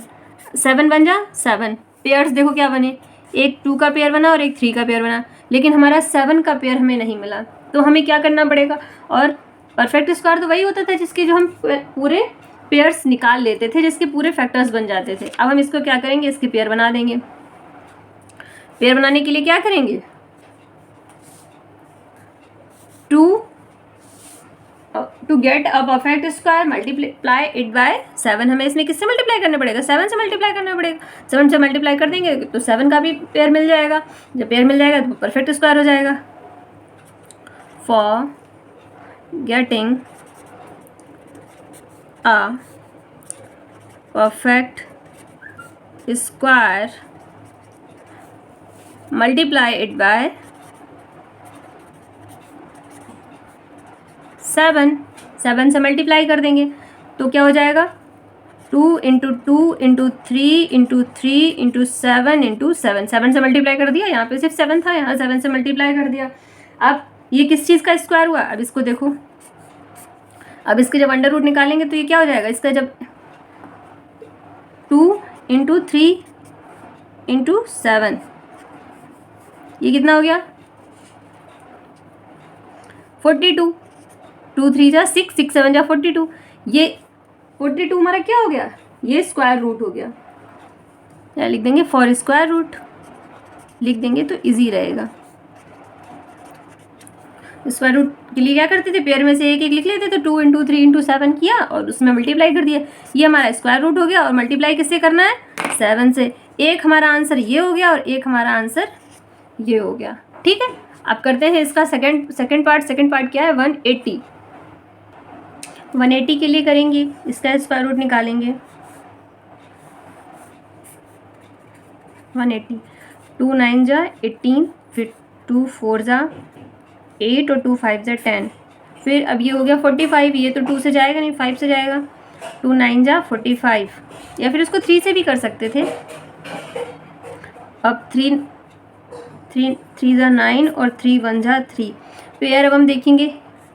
7 1 जा 7। पेयर्स देखो क्या बने, एक 2 का पेयर बना और एक 3 का पेयर बना, लेकिन हमारा 7 का पेयर हमें नहीं मिला। तो हमें क्या करना पड़ेगा, और परफेक्ट स्क्वायर तो वही होता था जिसके जो हम पूरे पेयर्स निकाल लेते थे, जिसके पूरे फैक्टर्स बन जाते थे। अब हम इसको क्या करेंगे, इसके पेयर बना देंगे। पेयर बनाने के लिए क्या करेंगे, 2 gate a perfect square multiply it bye 7। हमें इसमें किससे मल्टीप्लाई करना पड़ेगा? 7 से मल्टीप्लाई करना पड़ेगा। 7 से मल्टीप्लाई कर देंगे तो 7 का भी पेयर मिल जाएगा। जब पेयर मिल जाएगा तो परफेक्ट स्क्वायर हो जाएगा। For getting a perfect square multiply it bye 7 से मल्टीप्लाई कर देंगे तो क्या हो जाएगा, 2 × 2 × 3 × 3 × 7 × 7। 7 से मल्टीप्लाई कर दिया, यहाँ पे सिर्फ 7 था, यहाँ 7 से मल्टीप्लाई कर दिया। अब ये किस चीज़ का स्क्वायर हुआ? अब इसको देखो, अब इसके जब अंडर रूट निकालेंगे तो ये क्या हो जाएगा, इसका जब 2 × 3 × 7, ये कितना हो गया, 42। 2 3 जा 6, 6 7 जा 42। ये 42 हमारा क्या हो गया, ये स्क्वायर रूट हो गया। क्या लिख देंगे, फॉर स्क्वायर रूट लिख देंगे तो इजी रहेगा। स्क्वायर रूट के लिए क्या करते थे, पेयर में से एक एक लिख लेते थे। 2 × 3 × 7 किया और उसमें मल्टीप्लाई कर दिया, ये हमारा स्क्वायर रूट हो गया। और मल्टीप्लाई किससे करना है, 7 से। एक हमारा आंसर ये हो गया और एक हमारा आंसर ये हो गया। ठीक है, अब करते हैं इसका सेकंड पार्ट क्या है, 180। 180 के लिए करेंगे, इसका स्क्वायर रूट निकालेंगे। 180, 2 9 जा 18, फिर 2 4 जा 8 और 2 5 जा 10, फिर अब ये हो गया 45। ये तो 2 से जाएगा नहीं, 5 से जाएगा। 2 9 जा 45, या फिर उसको 3 से भी कर सकते थे। अब 3 जा 9 और 3 1 जा 3। पेयर अब हम देखेंगे,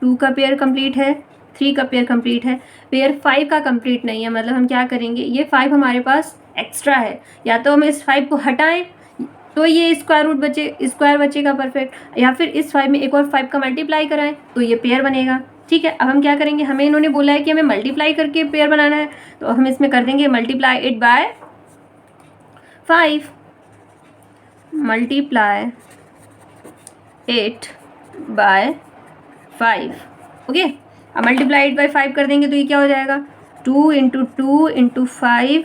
2 का पेयर कंप्लीट है, 3 का पेयर कंप्लीट है, पेयर 5 का कंप्लीट नहीं है। मतलब हम क्या करेंगे, ये 5 हमारे पास एक्स्ट्रा है, या तो हम इस 5 को हटाएं तो ये स्क्वायर बचेगा परफेक्ट, या फिर इस 5 में एक और 5 का मल्टीप्लाई कराएं तो ये पेयर बनेगा। ठीक है, अब हम क्या करेंगे, हमें इन्होंने बोला है कि हमें मल्टीप्लाई करके पेयर बनाना है, तो हम इसमें कर देंगे multiply it bye 5। Multiply it bye 5। Okay, अब मल्टीप्लाई इट बाय 5 कर देंगे तो ये क्या हो जाएगा, 2 × 2 × 5,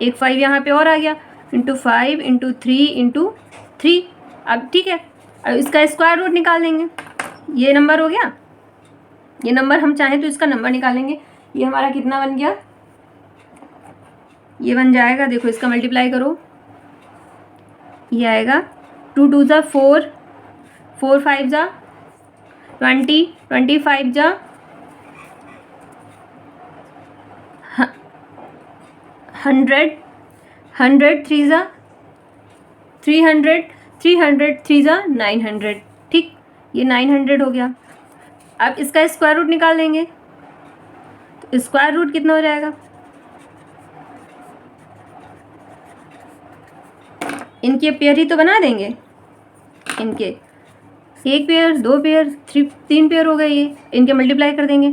एक 5 यहाँ पे और आ गया, × 5 × 3 × 3। अब ठीक है, अब इसका स्क्वायर रूट निकाल देंगे। ये नंबर हो गया, ये नंबर हम चाहें तो इसका नंबर निकालेंगे। ये हमारा कितना बन गया, ये बन जाएगा, देखो इसका मल्टीप्लाई करो, ये आएगा 2 2 जा 4, 4 5 जा 20, 25 जा 100 100 3 ज़ा 300 300 3 ज़ा 900। ठीक, ये 900 हो गया। अब इसका स्क्वायर रूट निकाल लेंगे तो स्क्वायर रूट कितना हो जाएगा, इनके पेयर ही तो बना देंगे, इनके एक पेयर, दो पेयर, तीन पेयर हो गए, ये इनके मल्टीप्लाई कर देंगे।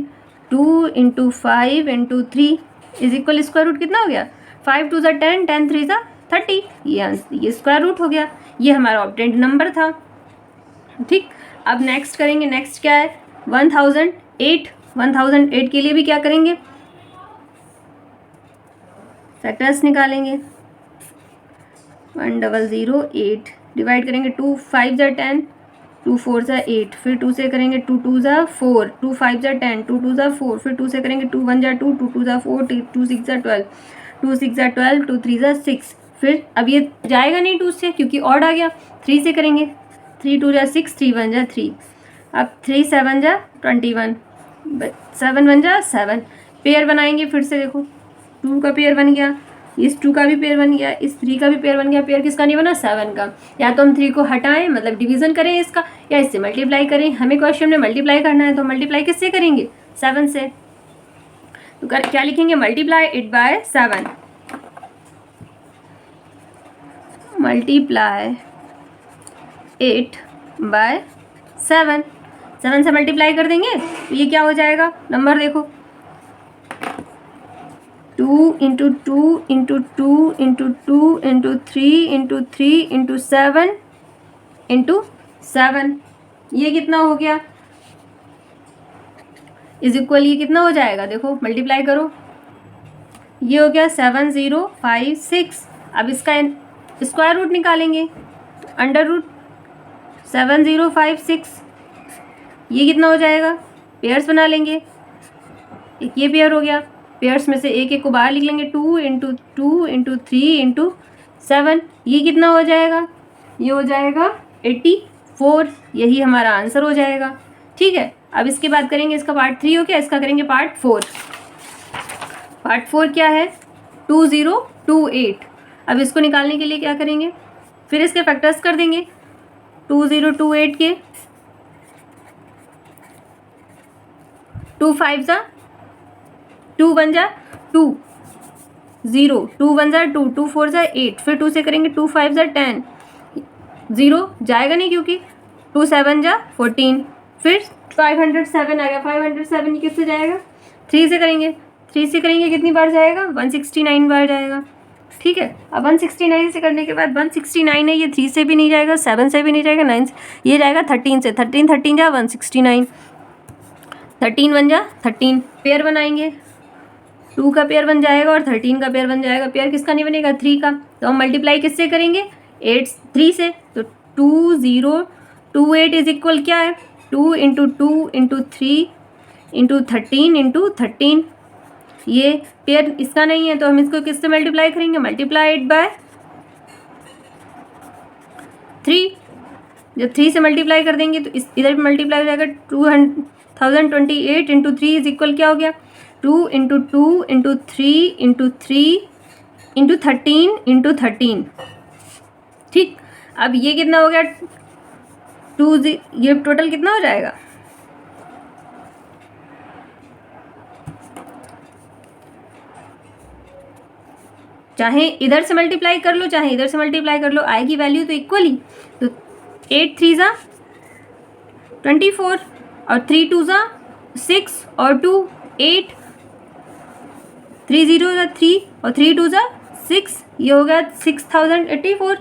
2 × 5 × 3 इज इक्वल स्क्वायर रूट कितना हो गया, 5 2 ज़ा 10 10 3 ज़ा 30। ये स्क्वायर रूट हो गया, ये हमारा ऑब्टेंड नंबर था। ठीक, अब नेक्स्ट करेंगे, नेक्स्ट क्या है 1008। 1008 के लिए भी क्या करेंगे, फैक्टर्स निकालेंगे। 1008 डिवाइड करेंगे, 2 5 ज़ा 10, 2 4 ज़ा 8, फिर 2 से करेंगे 2 2 ज़ा 4, 2 5 ज़ा 10, 2 2 ज़ा 4, फिर 2 से करेंगे 2 1 ज़ा 2, 2 2 ज़ा 4, 2 6 ज़ा 12, 2 6 ज़ा 12, 2 3 ज़ा 6। फिर अब ये जाएगा नहीं 2 से क्योंकि ऑड आ गया, 3 से करेंगे, 3 2 ज़ा 6, 3 1 ज़ा 3, अब 3 7 ज़ा 21, 7 1 ज़ा 7। पेयर बनाएंगे फिर से, देखो 2 का पेयर बन गया, इस 2 का भी पेयर बन गया, इस 3 का भी पेयर बन गया। पेयर किसका नहीं बना, 7 का। या तो हम 3 को हटाएं, मतलब डिवीजन करें इसका, या इससे मल्टीप्लाई करें। हमें क्वेश्चन में मल्टीप्लाई करना है तो मल्टीप्लाई किससे करेंगे, 7 से। तो क्या लिखेंगे, multiply it bye 7, multiply it bye 7। 7 से मल्टीप्लाई कर देंगे तो ये क्या हो जाएगा, नंबर देखो 2 × 2 × 2 × 2 × 3 × 3 × 7 × 7। ये कितना हो गया, इज इक्वल, ये कितना हो जाएगा, देखो मल्टीप्लाई करो, ये हो गया 7056। अब इसका स्क्वायर रूट निकालेंगे, अंडर रूट 7056, ये कितना हो जाएगा, पेयर्स बना लेंगे। एक ये पेयर हो गया, पेयर्स में से एक एक को बाहर लिख लेंगे, 2 × 2 × 3 × 7, ये कितना हो जाएगा, ये हो जाएगा 84। यही हमारा आंसर हो जाएगा। ठीक है, अब इसके बाद करेंगे, इसका पार्ट 3 हो गया, इसका करेंगे पार्ट 4। पार्ट 4 क्या है, 2028। अब इसको निकालने के लिए क्या करेंगे, फिर इसके फैक्टर्स कर देंगे। 2028 के 2 5 ज़ा 2 1 ज़ा 2 0, 2 1 ज़ा 2, 2 4 ज़ा 8, फिर 2 से करेंगे 2 5 ज़ा 10, 0 जाएगा नहीं क्योंकि 2 7 ज़ा 14, फिर 507 आ गया, 507 ये किससे जाएगा, 3 से करेंगे, 3 से करेंगे कितनी बार जाएगा, 169 बार जाएगा। ठीक है, अब 169 से करने के बाद 169 है, ये 3 से भी नहीं जाएगा, 7 से भी नहीं जाएगा, 9 से, ये जाएगा 13 से, 13 13 जा 169, 13 1 जा 13। पेयर बनाएंगे, 2 का पेयर बन जाएगा और 13 का पेयर बन जाएगा। पेयर किसका नहीं बनेगा, 3 का। तो हम मल्टीप्लाई किससे करेंगे, 3 से। तो 2028 इज इक्वल क्या है, 2 × 2 × 3 × 13 × 13। ये पेयर इसका नहीं है तो हम इसको किससे मल्टीप्लाई करेंगे, मल्टीप्लाई इट बाय 3। जब 3 से मल्टीप्लाई कर देंगे तो इस इधर भी मल्टीप्लाई हो जाएगा, 2028 × 3 इज इक्वल क्या हो गया, 2 × 2 × 3 × 3 × 13 × 13। ठीक, अब ये कितना हो गया, ये टोटल कितना हो जाएगा, चाहे इधर से मल्टीप्लाई कर लो चाहे इधर से मल्टीप्लाई कर लो, आएगी वैल्यू तो इक्वल ही। तो 8 3 ज़ा 24 और 3 2 ज़ा 6 और 2 8, 3 0 ज़ा 3 और 3 2 ज़ा 6, ये हो गया 6084।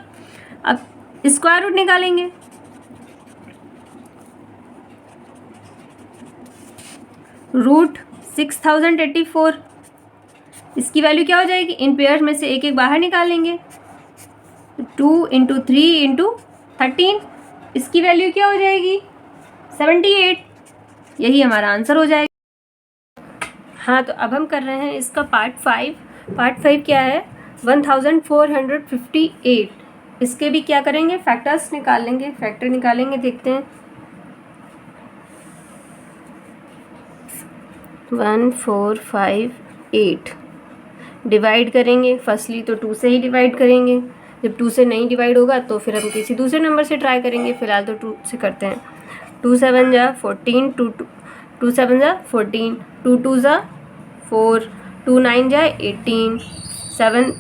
अब स्क्वायर रूट निकालेंगे, रूट 6084, इसकी वैल्यू क्या हो जाएगी, इन पेयर्स में से एक एक बाहर निकालेंगे, 2 × 3 × 13, इसकी वैल्यू क्या हो जाएगी, 78। यही हमारा आंसर हो जाएगा। हाँ, तो अब हम कर रहे हैं इसका पार्ट 5। पार्ट 5 क्या है, 1458। इसके भी क्या करेंगे, फैक्टर्स निकाल लेंगे, फैक्टर निकालेंगे, देखते हैं। 1458 डिवाइड करेंगे, फर्स्टली तो 2 से ही डिवाइड करेंगे, जब 2 से नहीं डिवाइड होगा तो फिर हम किसी दूसरे नंबर से ट्राई करेंगे, फिलहाल तो 2 से करते हैं। 2 7 जा 14, 2 7 जा 14, 2 2 जा 4, 2 9 जा 18, 7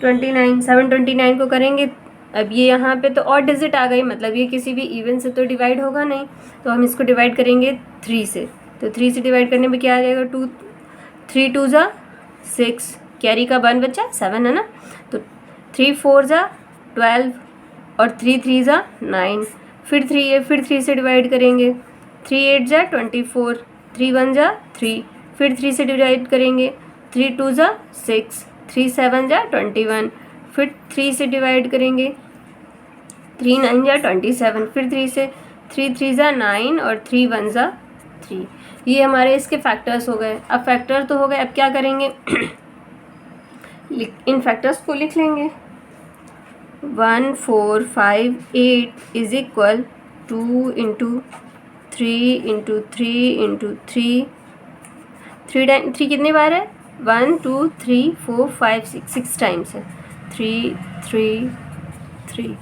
29, 729 को करेंगे। अब ये यहाँ पे तो और डिजिट आ गई, मतलब ये किसी भी इवन से तो डिवाइड होगा नहीं, तो हम इसको डिवाइड करेंगे 3 से। तो 3 से डिवाइड करने में क्या आ जाएगा, 2 3 2 जा 6, कैरी का 1 बचा 7 है ना, तो 3 4 जा 12 और 3 3 जा 9, फिर 3 है, फिर 3 से डिवाइड करेंगे, 3 8 जा 24, 3 1 जा 3, फिर 3 से डिवाइड करेंगे, 3 2 जा 6, 3 7 जा 21, फिर 3 से डिवाइड करेंगे, 3 9 जा 27, फिर 3 से, 3 3 जा 9 और 3 1 जा 3। ये हमारे इसके फैक्टर्स हो गए। अब फैक्टर तो हो गए, अब क्या करेंगे इन फैक्टर्स को लिख लेंगे। 1 4 5 8 is equal 2 into 3 into 3 into 3 कितने बार है, 1 2 3 4 5 6 टाइम्स है, 3 3 3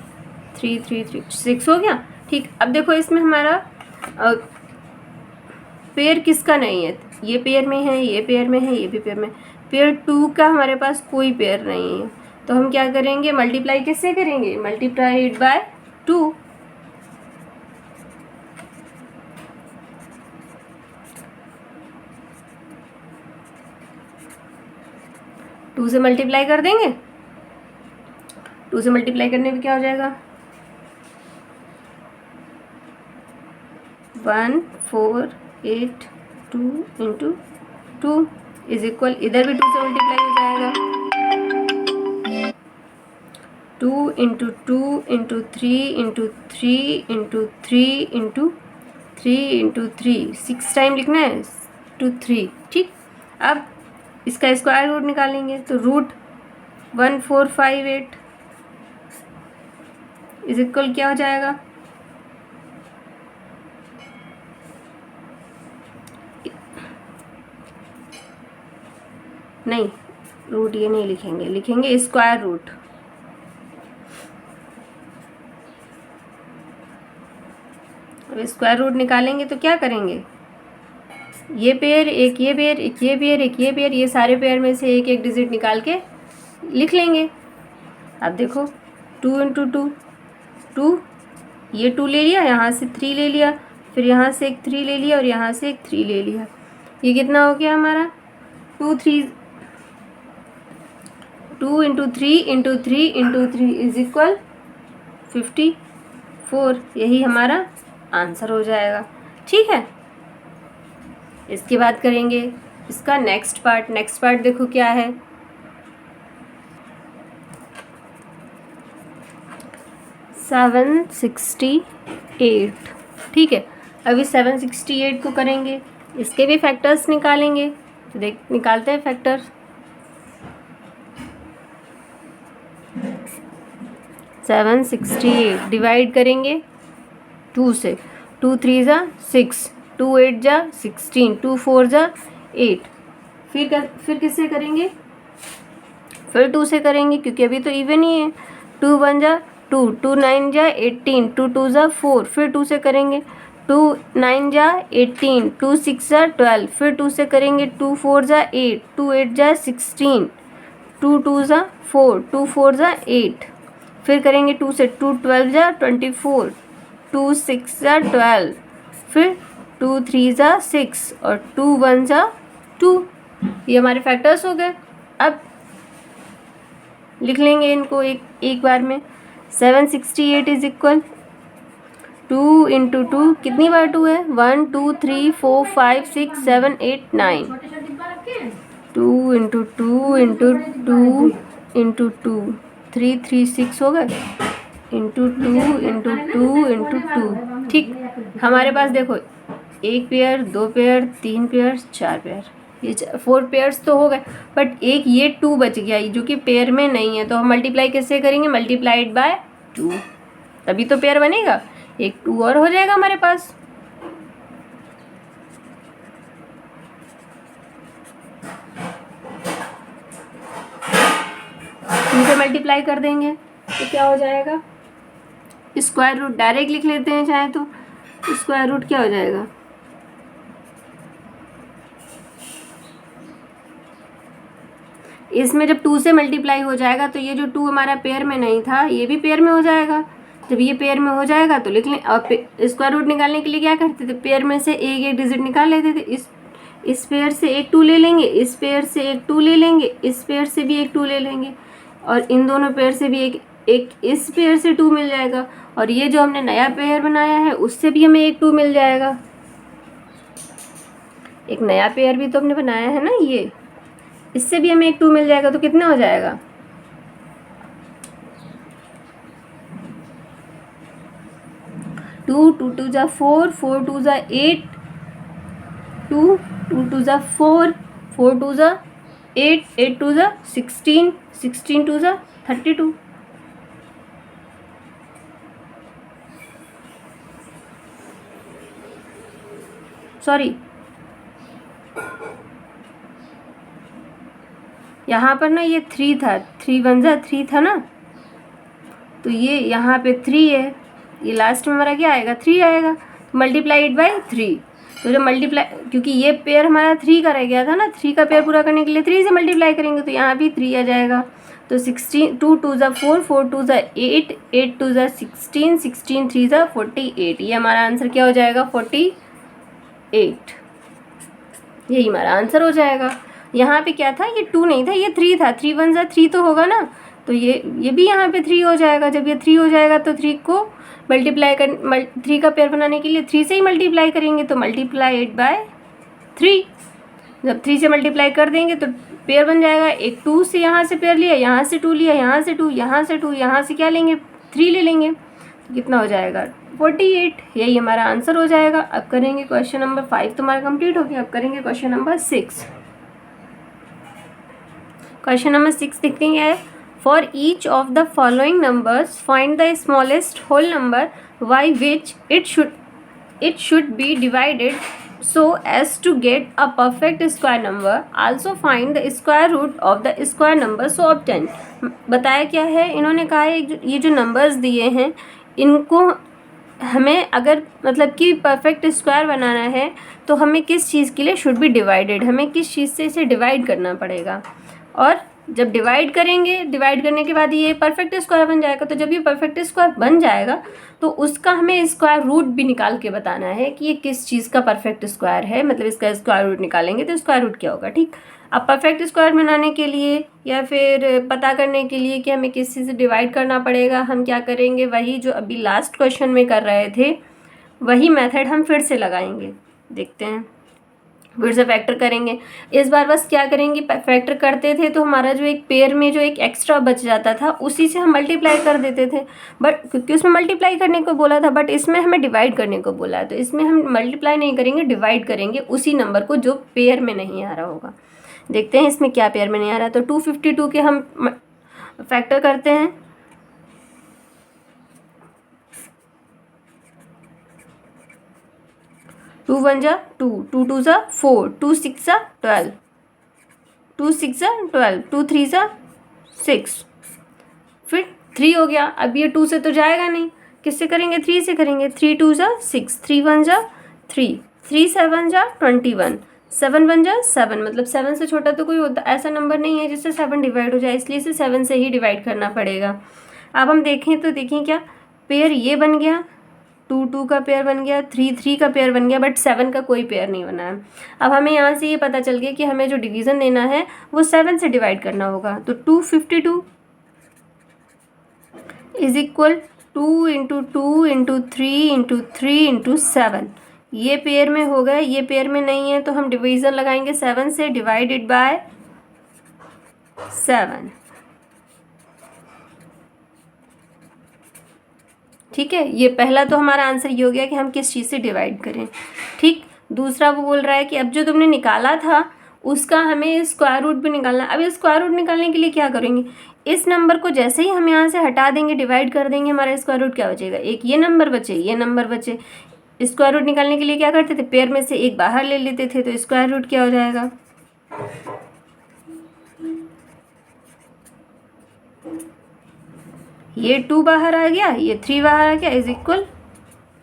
3 3 3 6 हो गया। ठीक, अब देखो इसमें हमारा पेयर किसका नहीं है, ये पेयर में है, ये पेयर में है, ये भी पेयर में। पेयर 2 का हमारे पास कोई पेयर नहीं है, तो हम क्या करेंगे, मल्टीप्लाई किससे करेंगे, मल्टीप्लाइड बाय 2। टू से मल्टीप्लाई कर देंगे, 2 से मल्टीप्लाई करने में क्या हो जाएगा, 1 4 8 2 इंटू 2 इज इक्वल, इधर भी 2 से मल्टीप्लाई हो जाएगा, 2 into 2 into 3 into 3 into 3 into 3 into 3, 6 time लिखना है, 2 3। ठीक, अब इसका स्क्वायर रूट निकालेंगे, तो रूट 1 4 5 8 इज इक्वल क्या हो जाएगा, नहीं रूट ये नहीं लिखेंगे, लिखेंगे स्क्वायर रूट। अब स्क्वायर रूट निकालेंगे तो क्या करेंगे, ये पेयर एक, ये पेयर एक, ये पेयर एक, ये पेयर, ये सारे पेयर में से एक एक डिजिट निकाल के लिख लेंगे। अब देखो 2 इंटू 2 2, ये 2 ले लिया, यहाँ से 3 ले लिया, फिर यहाँ से एक 3 ले लिया और यहाँ से एक 3 ले लिया, ये कितना हो गया हमारा, 2 3 2 into 3 into 3 into 3 is equal 54, यही हमारा आंसर हो जाएगा। ठीक है, इसके बाद करेंगे इसका नेक्स्ट पार्ट। नेक्स्ट पार्ट देखो क्या है, 768। ठीक है, अभी 768 को करेंगे, इसके भी फैक्टर्स निकालेंगे, तो देख निकालते हैं फैक्टर। 768 डिवाइड करेंगे 2 से, 2 3 जा 6, 2 8 जा 16, 2 4 जा 8, फिर किससे करेंगे, फिर 2 से करेंगे क्योंकि अभी तो इवन ही है, 2 1 जा 2, 2 9 जा 18, 2 2 जा 4, फिर 2 से करेंगे, 2 9 जा 18, 2 6 जा 12, फिर 2 से करेंगे, 2 4 जा 8, 2 8 जा 16, 2 2 जा 4, 2 4 जा 8, फिर करेंगे 2 से, 2 12 जा 24, 2 6 जा 12, फिर 2 3 जा 6 और 2 1 जा 2। ये हमारे फैक्टर्स हो गए। अब लिख लेंगे इनको एक बार में। 768 इज इक्वल 2 इंटू 2, कितनी बार 2 है, 1 2 3 4 5 6 7 8 9, 2 इंटू 2 इंटू 2 इंटू 2, 3 3 6 हो गए, इंटू 2 इंटू 2 इंटू 2। ठीक, हमारे पास देखो एक पेयर, 2 पेयर, 3 पेयर, 4 पेयर, ये 4 पेयर्स तो हो गए, बट एक ये 2 बच गया जो कि पेयर में नहीं है, तो हम मल्टीप्लाई कैसे करेंगे, मल्टीप्लाइड बाय 2, तभी तो पेयर बनेगा, एक 2 और हो जाएगा हमारे पास। 2 से मल्टीप्लाई कर देंगे तो क्या हो जाएगा, स्क्वायर रूट डायरेक्ट लिख लेते हैं चाहे तो, स्क्वायर रूट क्या हो जाएगा, इसमें जब 2 से मल्टीप्लाई हो जाएगा तो ये जो 2 हमारा पेयर में नहीं था ये भी पेयर में हो जाएगा। जब ये पेयर में हो जाएगा तो लिख लें। और स्क्वायर रूट निकालने के लिए क्या करते थे, पेयर में से एक डिजिट निकाल लेते थे। इस पेयर से एक 2 ले लेंगे, इस पेयर से एक 2 ले लेंगे, इस पेयर से भी एक 2 ले लेंगे, और इन दोनों पेयर से भी एक इस पेयर से 2 मिल जाएगा, और ये जो हमने नया पेयर बनाया है उससे भी हमें एक 2 मिल जाएगा। एक नया पेयर भी तो हमने बनाया है ना, ये इससे भी हमें एक 2 मिल जाएगा। तो कितना हो जाएगा, 2 2 2 जा 4 4 2 जा 8 2 2 2 जा 4 4 2 जा 8 8 2 जा 16 16 2 जा 32। सॉरी, यहाँ पर ना ये 3 था, 3 1 जा 3 था ना, तो ये यहाँ पे 3 है, ये लास्ट में हमारा क्या आएगा, 3 आएगा। मल्टीप्लाई इट बाई 3, तो जब मल्टीप्लाई, क्योंकि ये पेयर हमारा 3 का रह गया था ना, 3 का पेयर पूरा करने के लिए 3 से मल्टीप्लाई करेंगे तो यहाँ भी 3 आ जाएगा। तो 16 2 2 जा 4 4 2 जा 8 8 2 जा 16 16 3 जा 48। ये हमारा आंसर क्या हो जाएगा, 48। यही हमारा आंसर हो जाएगा। यहाँ पे क्या था, ये 2 नहीं था, ये 3 था, 3 1 जा 3 तो होगा ना, तो ये भी यहाँ पे 3 हो जाएगा। जब ये 3 हो जाएगा तो 3 को मल्टीप्लाई 3 का पेयर बनाने के लिए 3 से ही मल्टीप्लाई करेंगे, तो मल्टीप्लाई इट बाय 3। जब 3 से मल्टीप्लाई कर देंगे तो पेयर बन जाएगा। एक 2 से यहाँ से पेयर लिया, यहाँ से 2 लिया, यहाँ से 2, यहाँ से 2, यहाँ से क्या लेंगे, 3 ले लेंगे, तो कितना हो जाएगा, 48। यही हमारा आंसर हो जाएगा। अब करेंगे क्वेश्चन नंबर 5, तो हमारा कंप्लीट हो गया। अब करेंगे क्वेश्चन नंबर 6। क्वेश्चन नंबर 6 देखते हैं, for each of the following numbers find the smallest whole number by which it should be divided so as to get a perfect square number. Also find the square root of the square number so obtain. बताया क्या है, इन्होंने कहा है ये जो numbers दिए हैं इनको हमें अगर मतलब कि परफेक्ट स्क्वायर बनाना है तो हमें किस चीज़ के लिए शुड बी डिवाइडेड, हमें किस चीज़ से इसे डिवाइड करना पड़ेगा, और जब डिवाइड करेंगे, डिवाइड करने के बाद ये परफेक्ट स्क्वायर बन जाएगा। तो जब ये परफेक्ट स्क्वायर बन जाएगा तो उसका हमें स्क्वायर रूट भी निकाल के बताना है कि ये किस चीज़ का परफेक्ट स्क्वायर है, मतलब इसका स्क्वायर रूट निकालेंगे तो स्क्वायर रूट क्या होगा। ठीक, अब परफेक्ट स्क्वायर बनाने के लिए या फिर पता करने के लिए कि हमें किस चीज़ से डिवाइड करना पड़ेगा, हम क्या करेंगे, वही जो अभी लास्ट क्वेश्चन में कर रहे थे वही मेथड हम फिर से लगाएंगे। देखते हैं, फिर से फैक्टर करेंगे। इस बार बस क्या करेंगे, फैक्टर करते थे तो हमारा जो एक पेयर में जो एक एक्स्ट्रा बच जाता था उसी से हम मल्टीप्लाई कर देते थे, बट क्योंकि उसमें मल्टीप्लाई करने को बोला था, बट इसमें हमें डिवाइड करने को बोला है, तो इसमें हम मल्टीप्लाई नहीं करेंगे, डिवाइड करेंगे उसी नंबर को जो पेयर में नहीं आ रहा होगा। देखते हैं इसमें क्या पेयर में नहीं आ रहा है। तो 252 के हम फैक्टर करते हैं। 2 1 जा 2, 2 2 जा 4, 2 6 जा 12, 2 6 जा 12, 2 3 जा 6, फिर 3 हो गया। अब ये 2 से तो जाएगा नहीं, किससे करेंगे, 3 से करेंगे। 3 2 जा 6, 3 1 जा 3, 3 7 जा 21, 7 1 जा 7, मतलब 7 से छोटा तो कोई होता ऐसा नंबर नहीं है जिससे 7 डिवाइड हो जाए, इसलिए इसे 7 से ही डिवाइड करना पड़ेगा। अब हम देखें तो देखिए क्या पेयर ये बन गया, 2 2 का पेयर बन गया, 3 3 का पेयर बन गया, बट 7 का कोई पेयर नहीं बना है। अब हमें यहाँ से ये पता चल गया कि हमें जो डिवीज़न देना है वो 7 से डिवाइड करना होगा। तो 252 is equal 2 into 2 into 3 into 3 into 7। ये पेयर में हो गया, ये पेयर में नहीं है तो हम डिवीज़न लगाएंगे 7 से, डिवाइडेड बाय 7। ठीक है, ये पहला तो हमारा आंसर ये हो गया कि हम किस चीज़ से डिवाइड करें। ठीक, दूसरा वो बोल रहा है कि अब जो तुमने निकाला था उसका हमें स्क्वायर रूट भी निकालना है। अब स्क्वायर रूट निकालने के लिए क्या करेंगे, इस नंबर को जैसे ही हम यहाँ से हटा देंगे, डिवाइड कर देंगे, हमारा स्क्वायर रूट क्या बचेगा, एक ये नंबर बचे, ये नंबर बचे। स्क्वायर रूट निकालने के लिए क्या करते थे, पेयर में से एक बाहर ले लेते थे, तो स्क्वायर रूट क्या हो जाएगा, ये 2 बाहर आ गया, ये 3 बाहर आ गया, इज इक्वल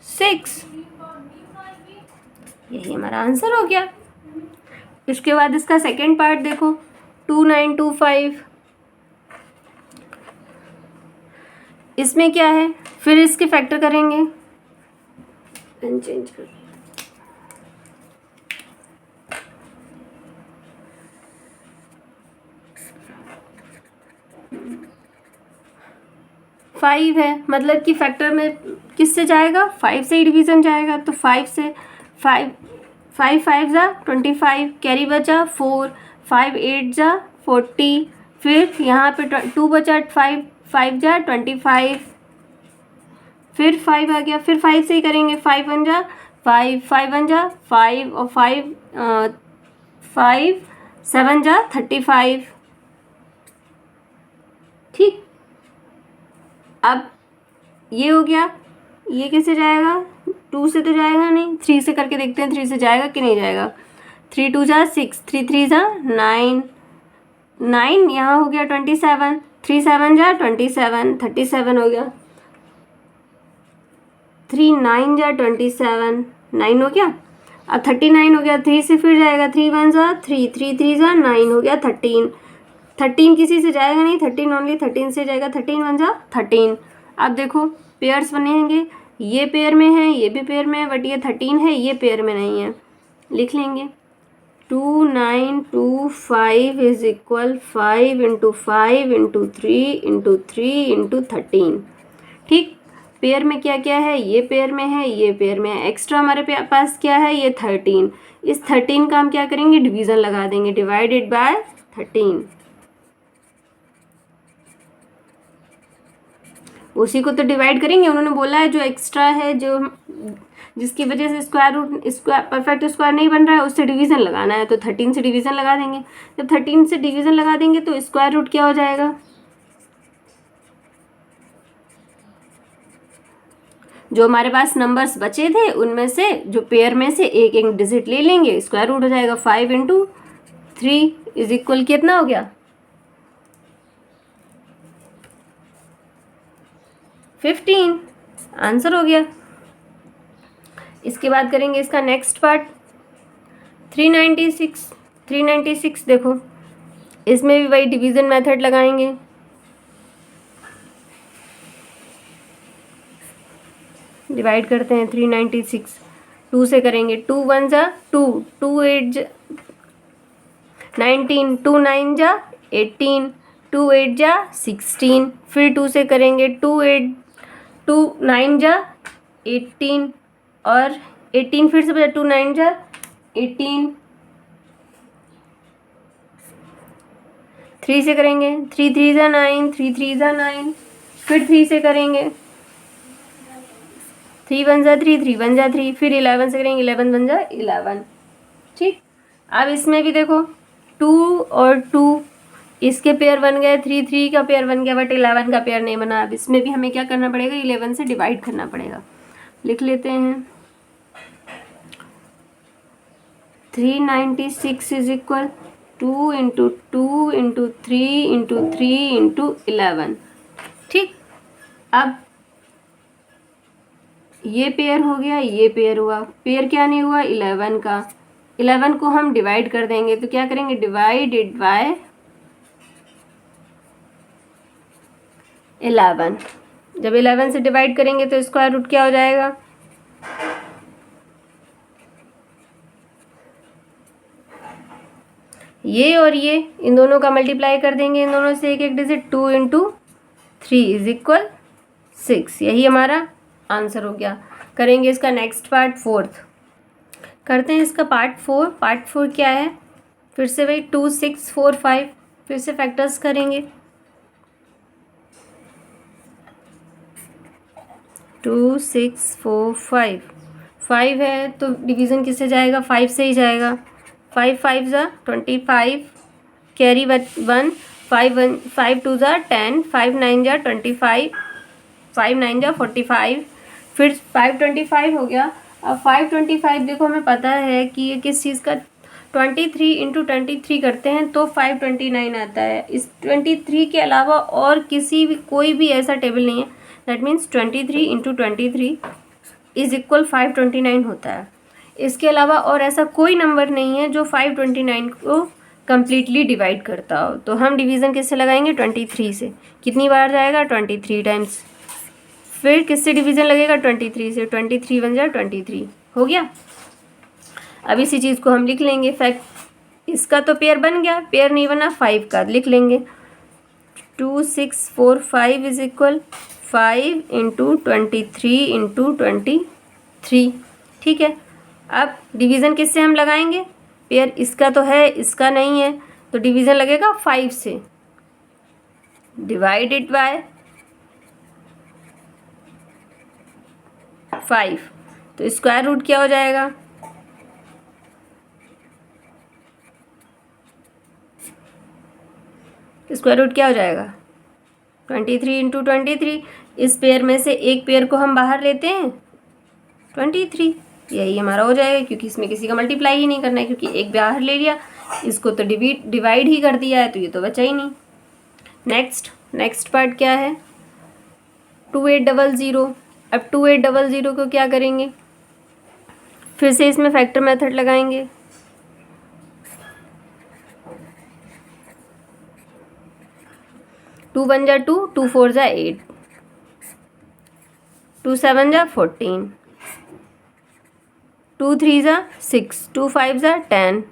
6। यही हमारा आंसर हो गया। इसके बाद इसका सेकेंड पार्ट देखो, 2925। इसमें क्या है, फिर इसके फैक्टर करेंगे, चेंज कर 5 है, मतलब कि फैक्टर में किससे जाएगा, 5 से ही डिवीज़न जाएगा। तो 5 से 5 5 जा 25, कैरी बचा 4, 5 8 जा 40, फिर यहाँ पे 2 बचा, 5 जा 25, फिर 5 आ गया, फिर 5 से ही करेंगे, 5 1 जा 5, 5 1 जा 5 और 5 7 जा 35। ठीक, अब ये हो गया, ये कैसे जाएगा, 2 से तो जाएगा नहीं, 3 से करके देखते हैं 3 से जाएगा कि नहीं जाएगा। 3 2 जा 6, 3 3 जा 9, 9 यहाँ हो गया 27, 3 7 जा 27, 37 हो गया। 3 9 जा 27, 9 हो गया। अब 39 हो गया, 3 से फिर जाएगा, 3 1 जा 3, 3 3 जा 9 हो गया 13। 13 किसी से जाएगा नहीं, 13 ओनली 13 से जाएगा, 13 1 जा 13। अब देखो पेयर्स बनेंगे, ये पेयर में है, ये भी पेयर में है, बट ये 13 है, ये पेयर में नहीं है। लिख लेंगे 2 9 2 5 is equal 5 into 5 into 3 into 3 into 13। ठीक, पेयर में क्या क्या है, ये पेयर में है, ये पेयर में है, एक्स्ट्रा हमारे पास क्या है, ये 13। इस 13 का हम क्या करेंगे, डिवीज़न लगा देंगे, डिवाइडेड बाय 13। उसी को तो डिवाइड करेंगे, उन्होंने बोला है जो एक्स्ट्रा है, जो जिसकी वजह से स्क्वायर परफेक्ट स्क्वायर नहीं बन रहा है, उससे डिवीज़न लगाना है। तो 13 से डिवीज़न लगा देंगे। जब 13 से डिवीज़न लगा देंगे तो स्क्वायर रूट क्या हो जाएगा, जो हमारे पास नंबर्स बचे थे उनमें से, जो पेयर में से एक एक डिजिट ले लेंगे, स्क्वायर रूट हो जाएगा। 5 इंटू 3 इज इक्वल कितना हो गया, 15। आंसर हो गया। इसके बाद करेंगे इसका नेक्स्ट पार्ट, 396। 396 देखो, इसमें भी वही डिवीज़न मेथड लगाएंगे। डिवाइड करते हैं 396, 2 से करेंगे, 2 1 जा 2, 2 8 जा 19, 2 9 जा 18, 2 8 जा 16, फिर 2 से करेंगे, 2 9 जा 18 और 18 फिर से बचा, 2 9 जा 18, 3 से करेंगे, 3 3 जा 9, 3 3 जा 9, फिर 3 से करेंगे, 3 1 जा 3, 3 1 जा 3, फिर 11 से करेंगे, 11 1 जा 11। ठीक, अब इसमें भी देखो 2 और 2 इसके पेयर बन गए, 3 3 का पेयर बन गया, बट 11 का पेयर नहीं बना। अब इसमें भी हमें क्या करना पड़ेगा, 11 से डिवाइड करना पड़ेगा। लिख लेते हैं 396 is equal 2 into 2 into 3 into 3 into 11। ठीक, अब ये पेयर हो गया, ये पेयर हुआ, पेयर क्या नहीं हुआ, 11 का। 11 को हम डिवाइड कर देंगे, तो क्या करेंगे, डिवाइडेड बाय 11। जब 11 से डिवाइड करेंगे तो स्क्वायर रूट क्या हो जाएगा, ये और ये, इन दोनों का मल्टीप्लाई कर देंगे, इन दोनों से एक एक डिजिट, 2 इंटू 3 इज इक्वल 6। यही हमारा आंसर हो गया। करेंगे इसका नेक्स्ट पार्ट, 4th करते हैं इसका पार्ट 4। पार्ट 4 क्या है, फिर से वही 2 6 4 5, फिर से फैक्टर्स करेंगे। 2 6 4 5, 5 है तो डिवीज़न किससे जाएगा, 5 से ही जाएगा। 5 5 जा 25, कैरी 1, 5 2 जा 10, 5 9 जा 25, 5 9 जा 45, फिर 5 25 हो गया। अब 5 25 देखो, हमें पता है कि ये किस चीज़ का 23 इंटू 23 करते हैं तो 529 आता है। इस 23 के अलावा और कोई भी ऐसा टेबल नहीं है। That means 23 into 23 is equal 529 होता है। इसके अलावा और ऐसा कोई नंबर नहीं है जो 529 को कम्प्लीटली डिवाइड करता हो। तो हम डिवीज़न किससे लगाएंगे? 23 से। कितनी बार जाएगा? 23 टाइम्स। फिर किससे डिवीज़न लगेगा? 23 से। 23 बन जाए 23, हो गया। अब इसी चीज़ को हम लिख लेंगे। फैक्ट इसका तो पेयर बन गया, पेयर नहीं बना 5 का लिख लेंगे। 2 6 4 5 इज इक्वल 5 इंटू 23 इंटू 23। ठीक है। अब डिवीज़न किससे हम लगाएंगे? पेयर इसका तो है, इसका नहीं है, तो डिवीज़न लगेगा 5 से। डिवाइडेड बाय 5, तो स्क्वायर रूट क्या हो जाएगा? स्क्वायर रूट क्या हो जाएगा? 23 इंटू 23। इस पेयर में से एक पेयर को हम बाहर लेते हैं, 23, यही हमारा हो जाएगा, क्योंकि इसमें किसी का मल्टीप्लाई ही नहीं करना है, क्योंकि एक बाहर ले लिया, इसको तो डिवाइड ही कर दिया है, तो ये तो बचा ही नहीं। नेक्स्ट पार्ट क्या है? 2800। अब 2800 को क्या करेंगे? फिर से इसमें फैक्टर मेथड लगाएंगे। टू 1 जा 2, 2 4 जा 8, 2 7 जा 14, 2 3 जा 6, 2 5 जा 10,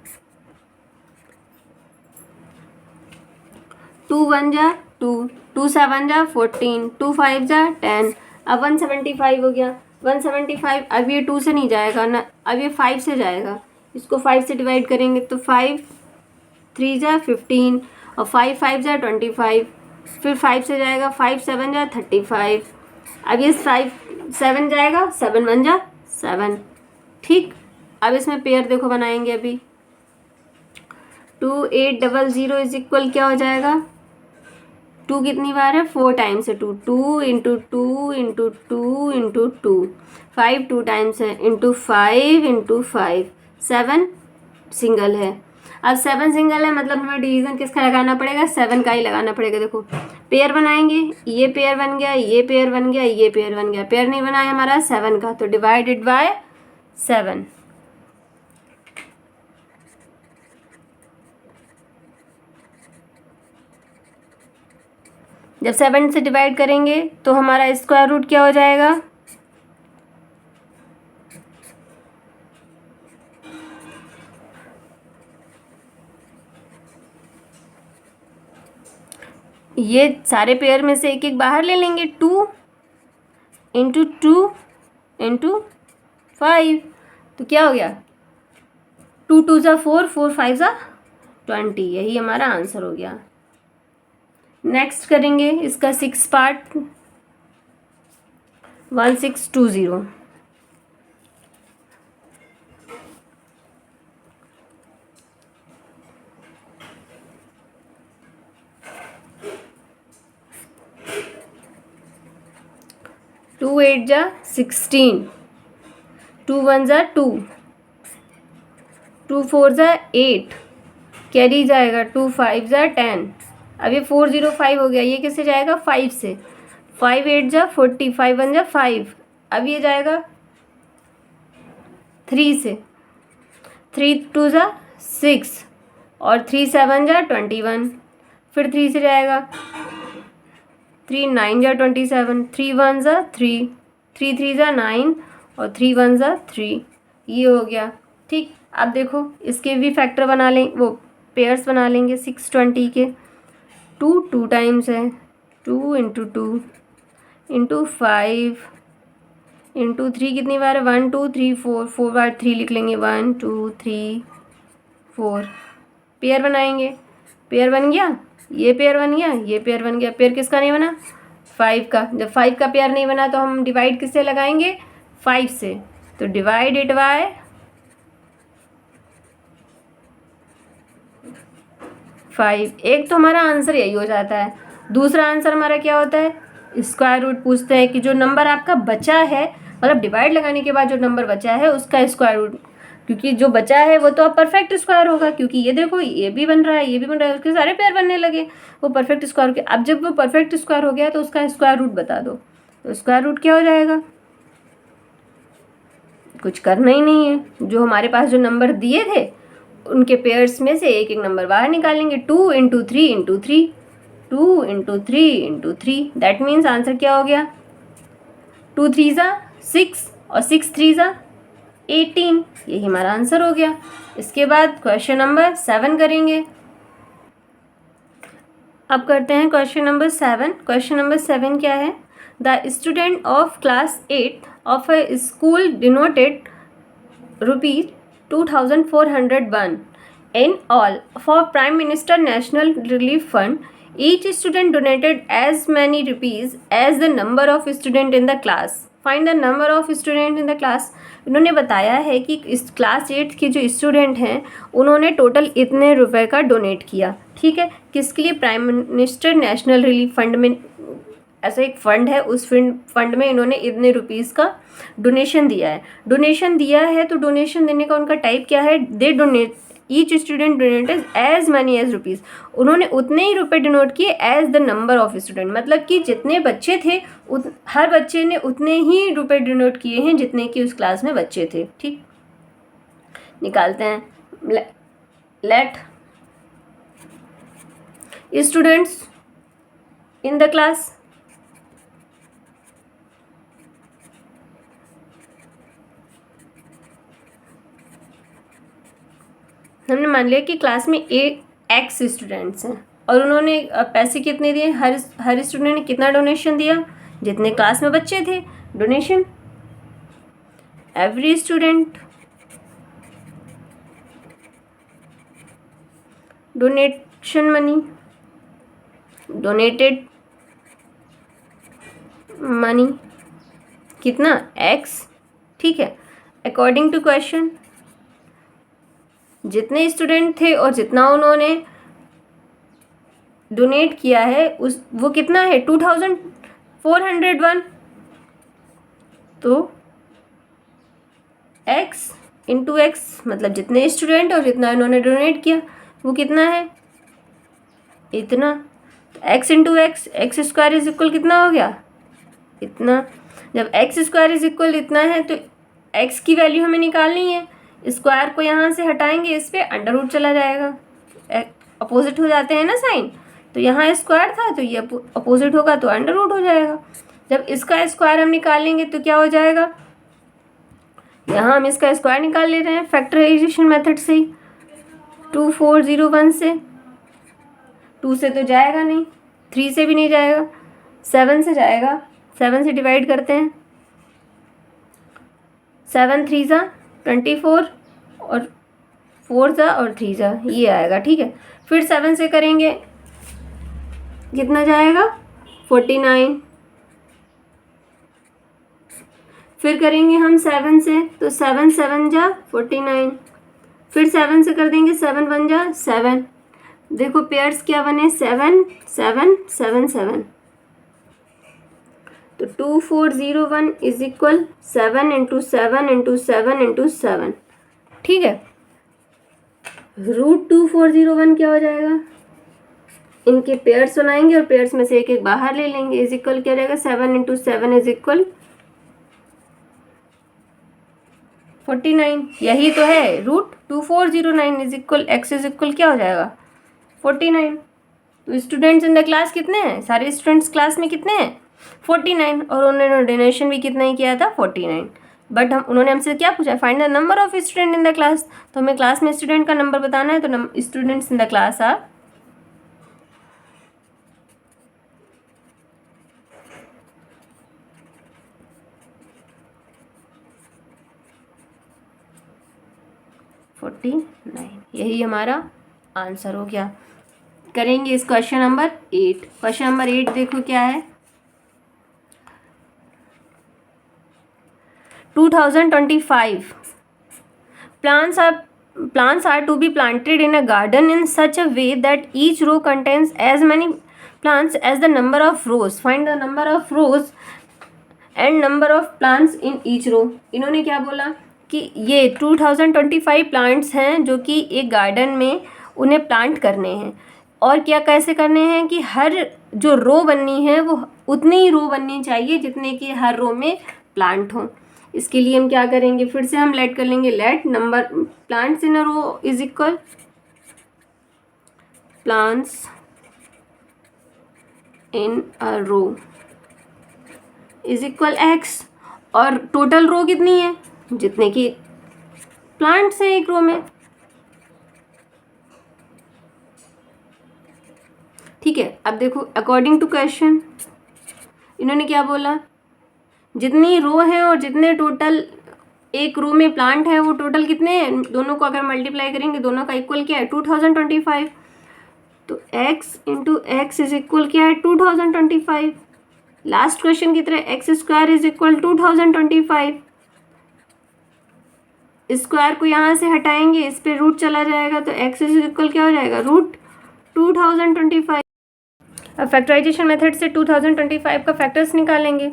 2 1 जा 2, 2 7 जा 14, 2 5 जा 10। अब 175 हो गया। 175 अब ये 2 से नहीं जाएगा ना, अब ये 5 से जाएगा। इसको 5 से डिवाइड करेंगे तो 5 3 जा 15 और 5 5 जा 25। फिर 5 से जाएगा, 5 7 जा 35। अब ये 5 7 जाएगा, 7 1 जा 7। ठीक। अब इसमें पेयर देखो बनाएंगे अभी। 2800 इज इक्वल क्या हो जाएगा? 2 कितनी बार है? 4 टाइम्स है 2, 2 इंटू 2 इंटू 2 इंटू 2, 5 2 टाइम्स है, इंटू 5 इंटू 5, 7 सिंगल है। अब 7 सिंगल है, मतलब हमें डिवीज़न किसका लगाना पड़ेगा? 7 का ही लगाना पड़ेगा। देखो पेयर बनाएंगे, ये पेयर बन गया, ये पेयर बन गया, ये पेयर बन गया। पेयर नहीं बना है हमारा 7 का, तो डिवाइडेड बाय 7। जब 7 से डिवाइड करेंगे तो हमारा स्क्वायर रूट क्या हो जाएगा? ये सारे पेयर में से एक एक बाहर ले लेंगे। 2 इंटू 2 इंटू 5, तो क्या हो गया? 2 2 जा 4, 4 5 जा 20। यही हमारा आंसर हो गया। नेक्स्ट करेंगे इसका 6 पार्ट। 1620। टू 8 जा 16, 2 1 जा 2, 2 4 जा 8, कैरी जाएगा 2 5 जा 10। अब ये 405 हो गया, ये किससे जाएगा? 5 से। 5 8 जा 40, 5 1 जा 5। अब ये जाएगा 3 से, 3 2 जा 6 और 3 7 जा 21। फिर 3 से जाएगा, 3 9 जा 27, 3 1 जा 3, 3 3 जा 9 और 3 1 जा 3। ये हो गया। ठीक। अब देखो इसके भी फैक्टर बना लें, वो पेयर्स बना लेंगे 620 के। 2 2 टाइम्स है, 2 इंटू 2 इंटू 5 इंटू 3 कितनी बार है? 1 2 3 4, 4 बार 3 लिख लेंगे, 1 2 3 4। पेयर बनाएंगे, पेयर बन गया, ये पेयर बन गया, ये पेयर बन गया। पेयर किसका नहीं बना? 5 का। जब 5 का पेयर नहीं बना तो हम डिवाइड किससे लगाएंगे? 5 से। तो डिवाइड इट बाय 5। एक तो हमारा आंसर यही हो जाता है। दूसरा आंसर हमारा क्या होता है? स्क्वायर रूट पूछते हैं कि जो नंबर आपका बचा है, मतलब डिवाइड लगाने के बाद जो नंबर बचा है उसका स्क्वायर रूट क्योंकि जो बचा है वो तो अब परफेक्ट स्क्वायर होगा, क्योंकि ये देखो ये भी बन रहा है, ये भी बन रहा है, उसके सारे पेयर बनने लगे, वो परफेक्ट स्क्वायर हो गया। अब जब वो परफेक्ट स्क्वायर हो गया तो उसका स्क्वायर रूट बता दो, तो स्क्वायर रूट क्या हो जाएगा? कुछ करना ही नहीं है, जो हमारे पास जो नंबर दिए थे उनके पेयर्स में से एक एक नंबर बाहर निकालेंगे। 2 into 3 into 3, 2 into 3 into 3, that means answer क्या हो गया? 2 3 ज़ा 6 और 6 3 ज़ा 18, यही हमारा आंसर हो गया। इसके बाद क्वेश्चन नंबर 7 करेंगे। अब करते हैं क्वेश्चन नंबर 7। क्वेश्चन नंबर 7 क्या है? The student of class 8 of a school denoted ₹2401 in all for Prime Minister National Relief Fund. Each student donated as many rupees as the number of student in the class. Find the number of student in the class. इन्होंने बताया है कि इस class 8 के जो student हैं उन्होंने total इतने रुपए का डोनेट किया। ठीक है, किसके लिए? Prime minister national relief fund में ऐसा एक फंड है, उस फंड में इन्होंने इतने रुपीज़ का डोनेशन दिया है। डोनेशन दिया है तो डोनेशन देने का उनका टाइप क्या है? They donate, each student donated as money as rupees, उन्होंने उतने ही रुपए डोनेट किए as the number of student, मतलब कि जितने बच्चे थे हर बच्चे ने उतने ही रुपए डोनेट किए हैं जितने कि उस क्लास में बच्चे थे। ठीक, निकालते हैं। Let students in the class, हमने मान लिया कि क्लास में एक्स स्टूडेंट्स हैं और उन्होंने पैसे कितने दिए? हर स्टूडेंट ने कितना डोनेशन दिया? जितने क्लास में बच्चे थे। Donation, every student donation money, donated money कितना? एक्स। ठीक है, अकॉर्डिंग टू क्वेश्चन जितने स्टूडेंट थे और जितना उन्होंने डोनेट किया है उस वो कितना है? 2401, तो x इंटू एक्स, मतलब जितने स्टूडेंट और जितना इन्होंने डोनेट किया वो कितना है? इतना। तो x into x, x square is equal कितना हो गया? इतना। जब एक्स स्क्वायर इज इक्वल इतना है तो x की वैल्यू हमें निकालनी है। स्क्वायर को यहाँ से हटाएंगे, इस पर अंडर रूट चला जाएगा, अपोजिट हो जाते हैं ना साइन, तो यहाँ स्क्वायर था तो ये अपोजिट होगा तो अंडर रूट हो जाएगा। जब इसका स्क्वायर हम निकालेंगे तो क्या हो जाएगा? यहाँ हम इसका स्क्वायर निकाल ले रहे हैं फैक्टराइजेशन मेथड से ही, 2401 से। 2 से तो जाएगा नहीं, 3 से भी नहीं जाएगा, 7 से जाएगा। 7 से डिवाइड करते हैं, 7 3 ज़ा 24 और 4 ज़ा और 3 ज़ा, ये आएगा। ठीक है, फिर 7 से करेंगे, कितना जाएगा? 49। फिर करेंगे हम 7 से, तो 7 7 जा 49। फिर 7 से कर देंगे, 7 1 जा 7। देखो पेयर्स क्या बने? 7 7 7 7। तो 2401 is equal 7 into 7 into 7 into 7। ठीक है, √2401 क्या हो जाएगा? इनके पेयर्स बनाएंगे और पेयर्स में से एक एक बाहर ले लेंगे, इज इक्वल क्या रहेगा? 7 इंटू 7 इज इक्वल 49। यही तो है, √2409 is equal x is equal क्या हो जाएगा? 49। तो स्टूडेंट्स इन द क्लास कितने हैं? सारे स्टूडेंट्स क्लास में कितने हैं? 49, और उन्होंने डोनेशन भी कितना ही किया था? 49। बट उन्होंने हमसे क्या पूछा? Find the number of student in the class, तो हमें क्लास में स्टूडेंट का नंबर बताना है। तो students in the class are 49, यही हमारा आंसर हो गया। करेंगे इस क्वेश्चन नंबर 8। क्वेश्चन नंबर 8 देखो क्या है। 2025 plants are to be planted in a garden in such a way that each row contains as many plants as the number of rows. Find the number of rows and number of plants in each row. इन्होंने क्या बोला? कि ये 2025 plants हैं जो कि एक garden में उन्हें प्लांट करने हैं, और क्या कैसे करने हैं कि हर जो रो बननी है वो उतनी ही रो बननी चाहिए जितने कि हर रो में प्लांट हों। इसके लिए हम क्या करेंगे, फिर से हम लेट कर लेंगे, let number plants in a row is equal plants in a row is equal x, और टोटल रो कितनी है, जितने की प्लांट्स हैं एक रो में। ठीक है, अब देखो अकॉर्डिंग टू क्वेश्चन इन्होंने क्या बोला, जितनी रो है और जितने टोटल एक रो में प्लांट है वो टोटल कितने हैं, दोनों को अगर मल्टीप्लाई करेंगे दोनों का इक्वल क्या है 2025, तो x into x is equal क्या है 2025। लास्ट क्वेश्चन की तरह x square is equal 2025, square को यहाँ से हटाएंगे, इस पे रूट चला जाएगा तो x इज इक्वल क्या हो जाएगा रूट 2025। अब फैक्टराइजेशन मेथड से 2025 का फैक्टर्स निकालेंगे।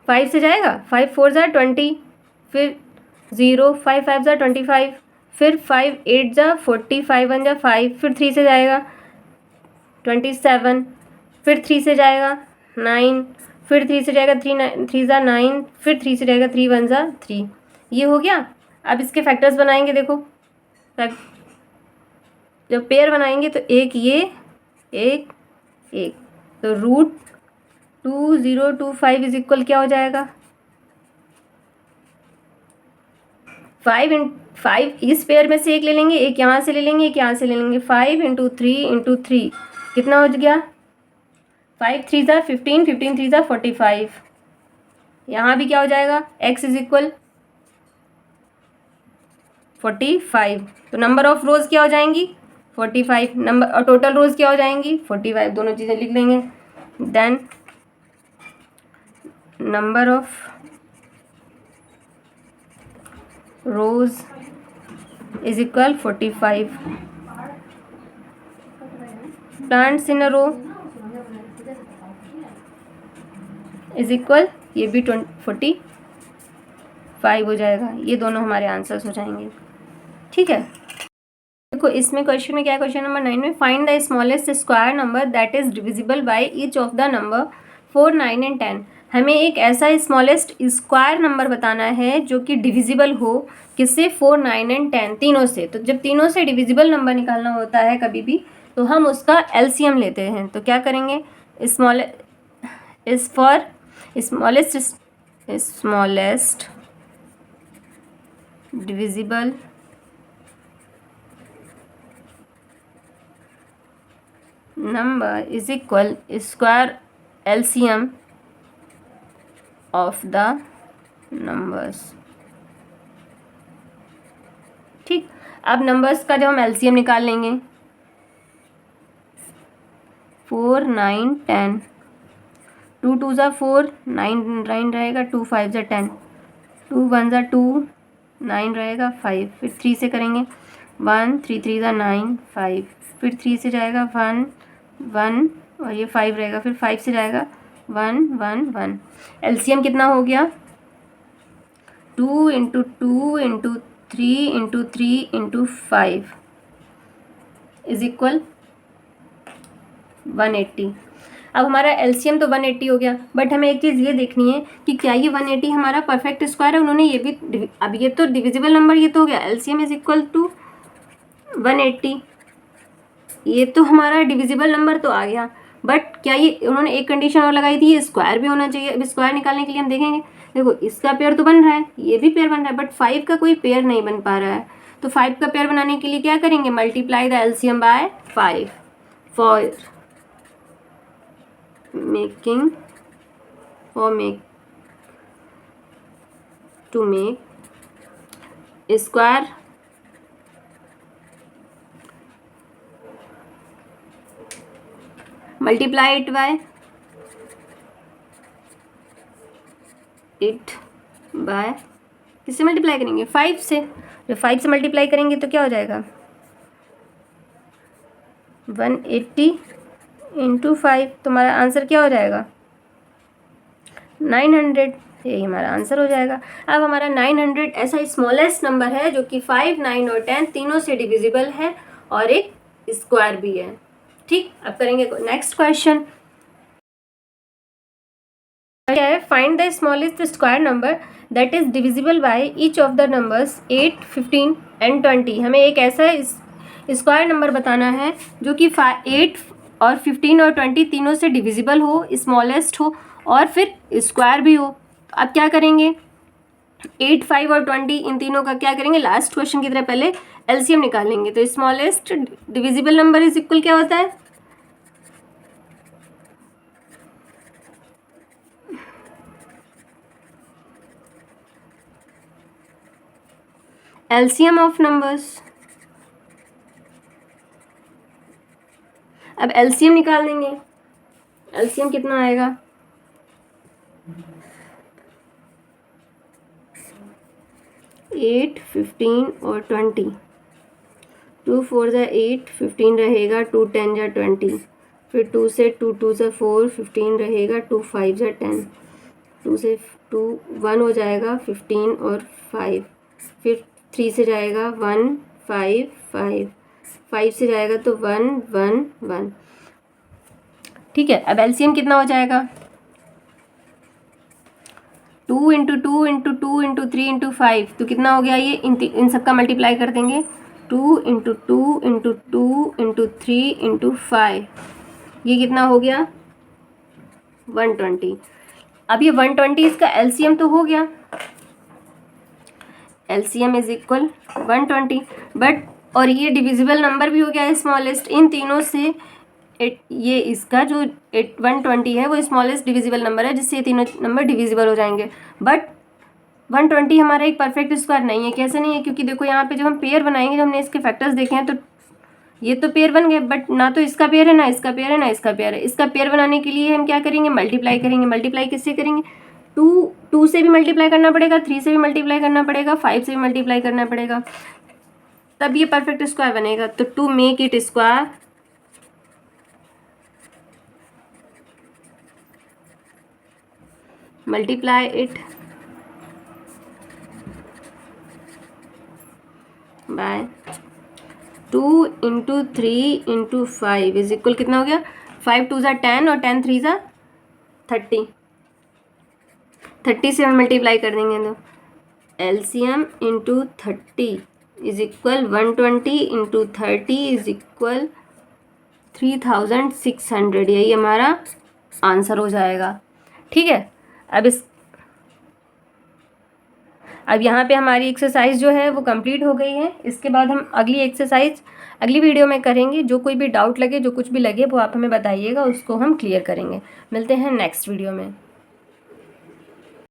फाइव से जाएगा, 5 4 ज़ा 20, फिर 0 5 5 ज़ा 25, फिर 5 8 ज़ा 40, 5 1 ज़ा 5, फिर 3 से जाएगा 27, फिर 3 से जाएगा 9, फिर 3 से जाएगा 3 ज़ा 9, फिर 3 से जाएगा 3 1 ज़ा 3। ये हो गया। अब इसके फैक्टर्स बनाएंगे, देखो जब पेयर बनाएंगे तो एक ये एक एक, तो रूट 2025 इज इक्वल क्या हो जाएगा 5 इस पेयर में से एक ले लेंगे, एक यहाँ से ले लेंगे, एक यहाँ से ले लेंगे, 5 इंटू 3 इंटू 3 कितना हो गया 5 3 ज़ा 15, 15 3 ज़ा 45। यहाँ भी क्या हो जाएगा x इज इक्वल 45, तो नंबर ऑफ रोज क्या हो जाएंगी 45, नंबर और टोटल रोज क्या हो जाएंगी 45, दोनों चीज़ें लिख लेंगे। Then number of rows is equal 45, plants in a row is equal ये भी 45 हो जाएगा। ये दोनों हमारे आंसर्स हो जाएंगे। ठीक है, देखो इसमें क्वेश्चन में क्या है, क्वेश्चन नंबर 9 में find the smallest square number that is divisible by each of the number 4 9 and 10। हमें एक ऐसा स्मॉलेस्ट स्क्वायर नंबर बताना है जो कि डिविजिबल हो किससे 4 9 एंड 10 तीनों से। तो जब तीनों से डिविजिबल नंबर निकालना होता है कभी भी तो हम उसका एलसीएम लेते हैं। तो क्या करेंगे, smallest divisible number is equal square LCM of the numbers। ठीक, अब नंबर्स का जब हम LCM निकाल लेंगे 4 9 10, 2 2 ज़ा 4, 9 रहेगा, 2 5 ज़ा 10, 2 1 ज़ा 2, 9 रहेगा 5, फिर 3 से करेंगे 1 3 3 ज़ा 9 5, फिर 3 से जाएगा 1 1 और ये 5 रहेगा, फिर 5 से जाएगा 1 1 1। एलसीएम कितना हो गया 2 into 2 into 3 into 3 into 5 is equal 180। अब हमारा एलसीएम तो 180 हो गया, बट हमें एक चीज़ ये देखनी है कि क्या ये 180 हमारा परफेक्ट स्क्वायर है। उन्होंने ये भी, अब ये तो डिविजिबल नंबर ये तो हो गया, एलसीएम इज इक्वल टू 180, ये तो हमारा डिविजिबल नंबर तो आ गया, बट क्या ये उन्होंने एक कंडीशन और लगाई थी, ये स्क्वायर भी होना चाहिए। अब स्क्वायर निकालने के लिए हम देखेंगे, देखो इसका पेयर तो बन रहा है, ये भी पेयर बन रहा है, बट 5 का कोई पेयर नहीं बन पा रहा है। तो 5 का पेयर बनाने के लिए क्या करेंगे, multiply the LCM by 5 for making to make square multiply it by किससे मल्टीप्लाई करेंगे 5 से। जब 5 से मल्टीप्लाई करेंगे तो क्या हो जाएगा 180 इंटू 5, तुम्हारा आंसर क्या हो जाएगा 900, यही हमारा आंसर हो जाएगा। अब हमारा 900 ऐसा स्मॉलेस्ट नंबर है जो कि 5, 9 और 10 तीनों से डिविजिबल है और एक स्क्वायर भी है। ठीक, अब करेंगे नेक्स्ट क्वेश्चन। क्या है? Find the smallest square number that is divisible by each of the numbers 8, 15 and 20। हमें एक ऐसा स्क्वायर नंबर बताना है जो कि 8 और 15 और 20 तीनों से डिविजिबल हो, स्मॉलेस्ट हो और फिर स्क्वायर भी हो। तो अब क्या करेंगे? 8, 5 और 20 इन तीनों का क्या करेंगे? लास्ट क्वेश्चन की तरह पहले एलसीएम निकालेंगे। तो smallest divisible number is equal क्या होता है? LCM of numbers. अब एलसीएम निकाल देंगे। एलसीएम कितना आएगा? 8, 15 और 20। 2 4 जा 8, 15 रहेगा, 2 10 जा 20, फिर 2 से 2 2 से 4, 15 रहेगा, 2 5 जा 10, 2 से 2 1 हो जाएगा, 15 और 5, फिर 3 से जाएगा 1 5 5, 5 से जाएगा तो 1 1 1। ठीक है, अब एलसीएम कितना हो जाएगा? 2 इंटू 2 इंटू 2 इंटू 3 इंटू 5, तो कितना हो गया ये? इन सबका मल्टीप्लाई कर देंगे। 2 इंटू 2 इंटू 2 इंटू 3 इंटू 5, ये कितना हो गया? 120। अब ये 120 इसका एलसीएम तो हो गया, एलसीएम इज इक्वल 120। बट और ये डिविजिबल नंबर भी हो गया स्मॉलेस्ट इन तीनों से। ये इसका जो 120 है वो स्मॉलेस्ट डिविजिबल नंबर है जिससे ये तीनों नंबर डिविजिबल हो जाएंगे। बट 120 हमारा एक परफेक्ट स्क्वायर नहीं है। कैसे नहीं है? क्योंकि देखो यहाँ पे जब हम पेयर बनाएंगे, जब हमने इसके फैक्टर्स देखे हैं तो ये तो पेयर बन गए, बट ना तो इसका पेयर है, ना इसका पेयर है, ना इसका पेयर है। इसका पेयर बनाने के लिए हम क्या करेंगे? मल्टीप्लाई करेंगे। मल्टीप्लाई किससे करेंगे? 2 से भी मल्टीप्लाई करना पड़ेगा, 3 से भी मल्टीप्लाई करना पड़ेगा, 5 से भी मल्टीप्लाई करना पड़ेगा, तब ये परफेक्ट स्क्वायर बनेगा। तो to make it square, multiply it by 2 into 3 into 5 is equal कितना हो गया? 5 2 ज़ा 10 और 10 3 ज़ा 30। 30 से हम मल्टीप्लाई कर देंगे तो LCM into 30 is equal 120 into 30 is equal 3600। यही हमारा आंसर हो जाएगा। ठीक है, अब यहाँ पे हमारी एक्सरसाइज जो है वो कंप्लीट हो गई है। इसके बाद हम अगली एक्सरसाइज अगली वीडियो में करेंगे। जो कोई भी डाउट लगे, जो कुछ भी लगे वो आप हमें बताइएगा, उसको हम क्लियर करेंगे। मिलते हैं नेक्स्ट वीडियो में।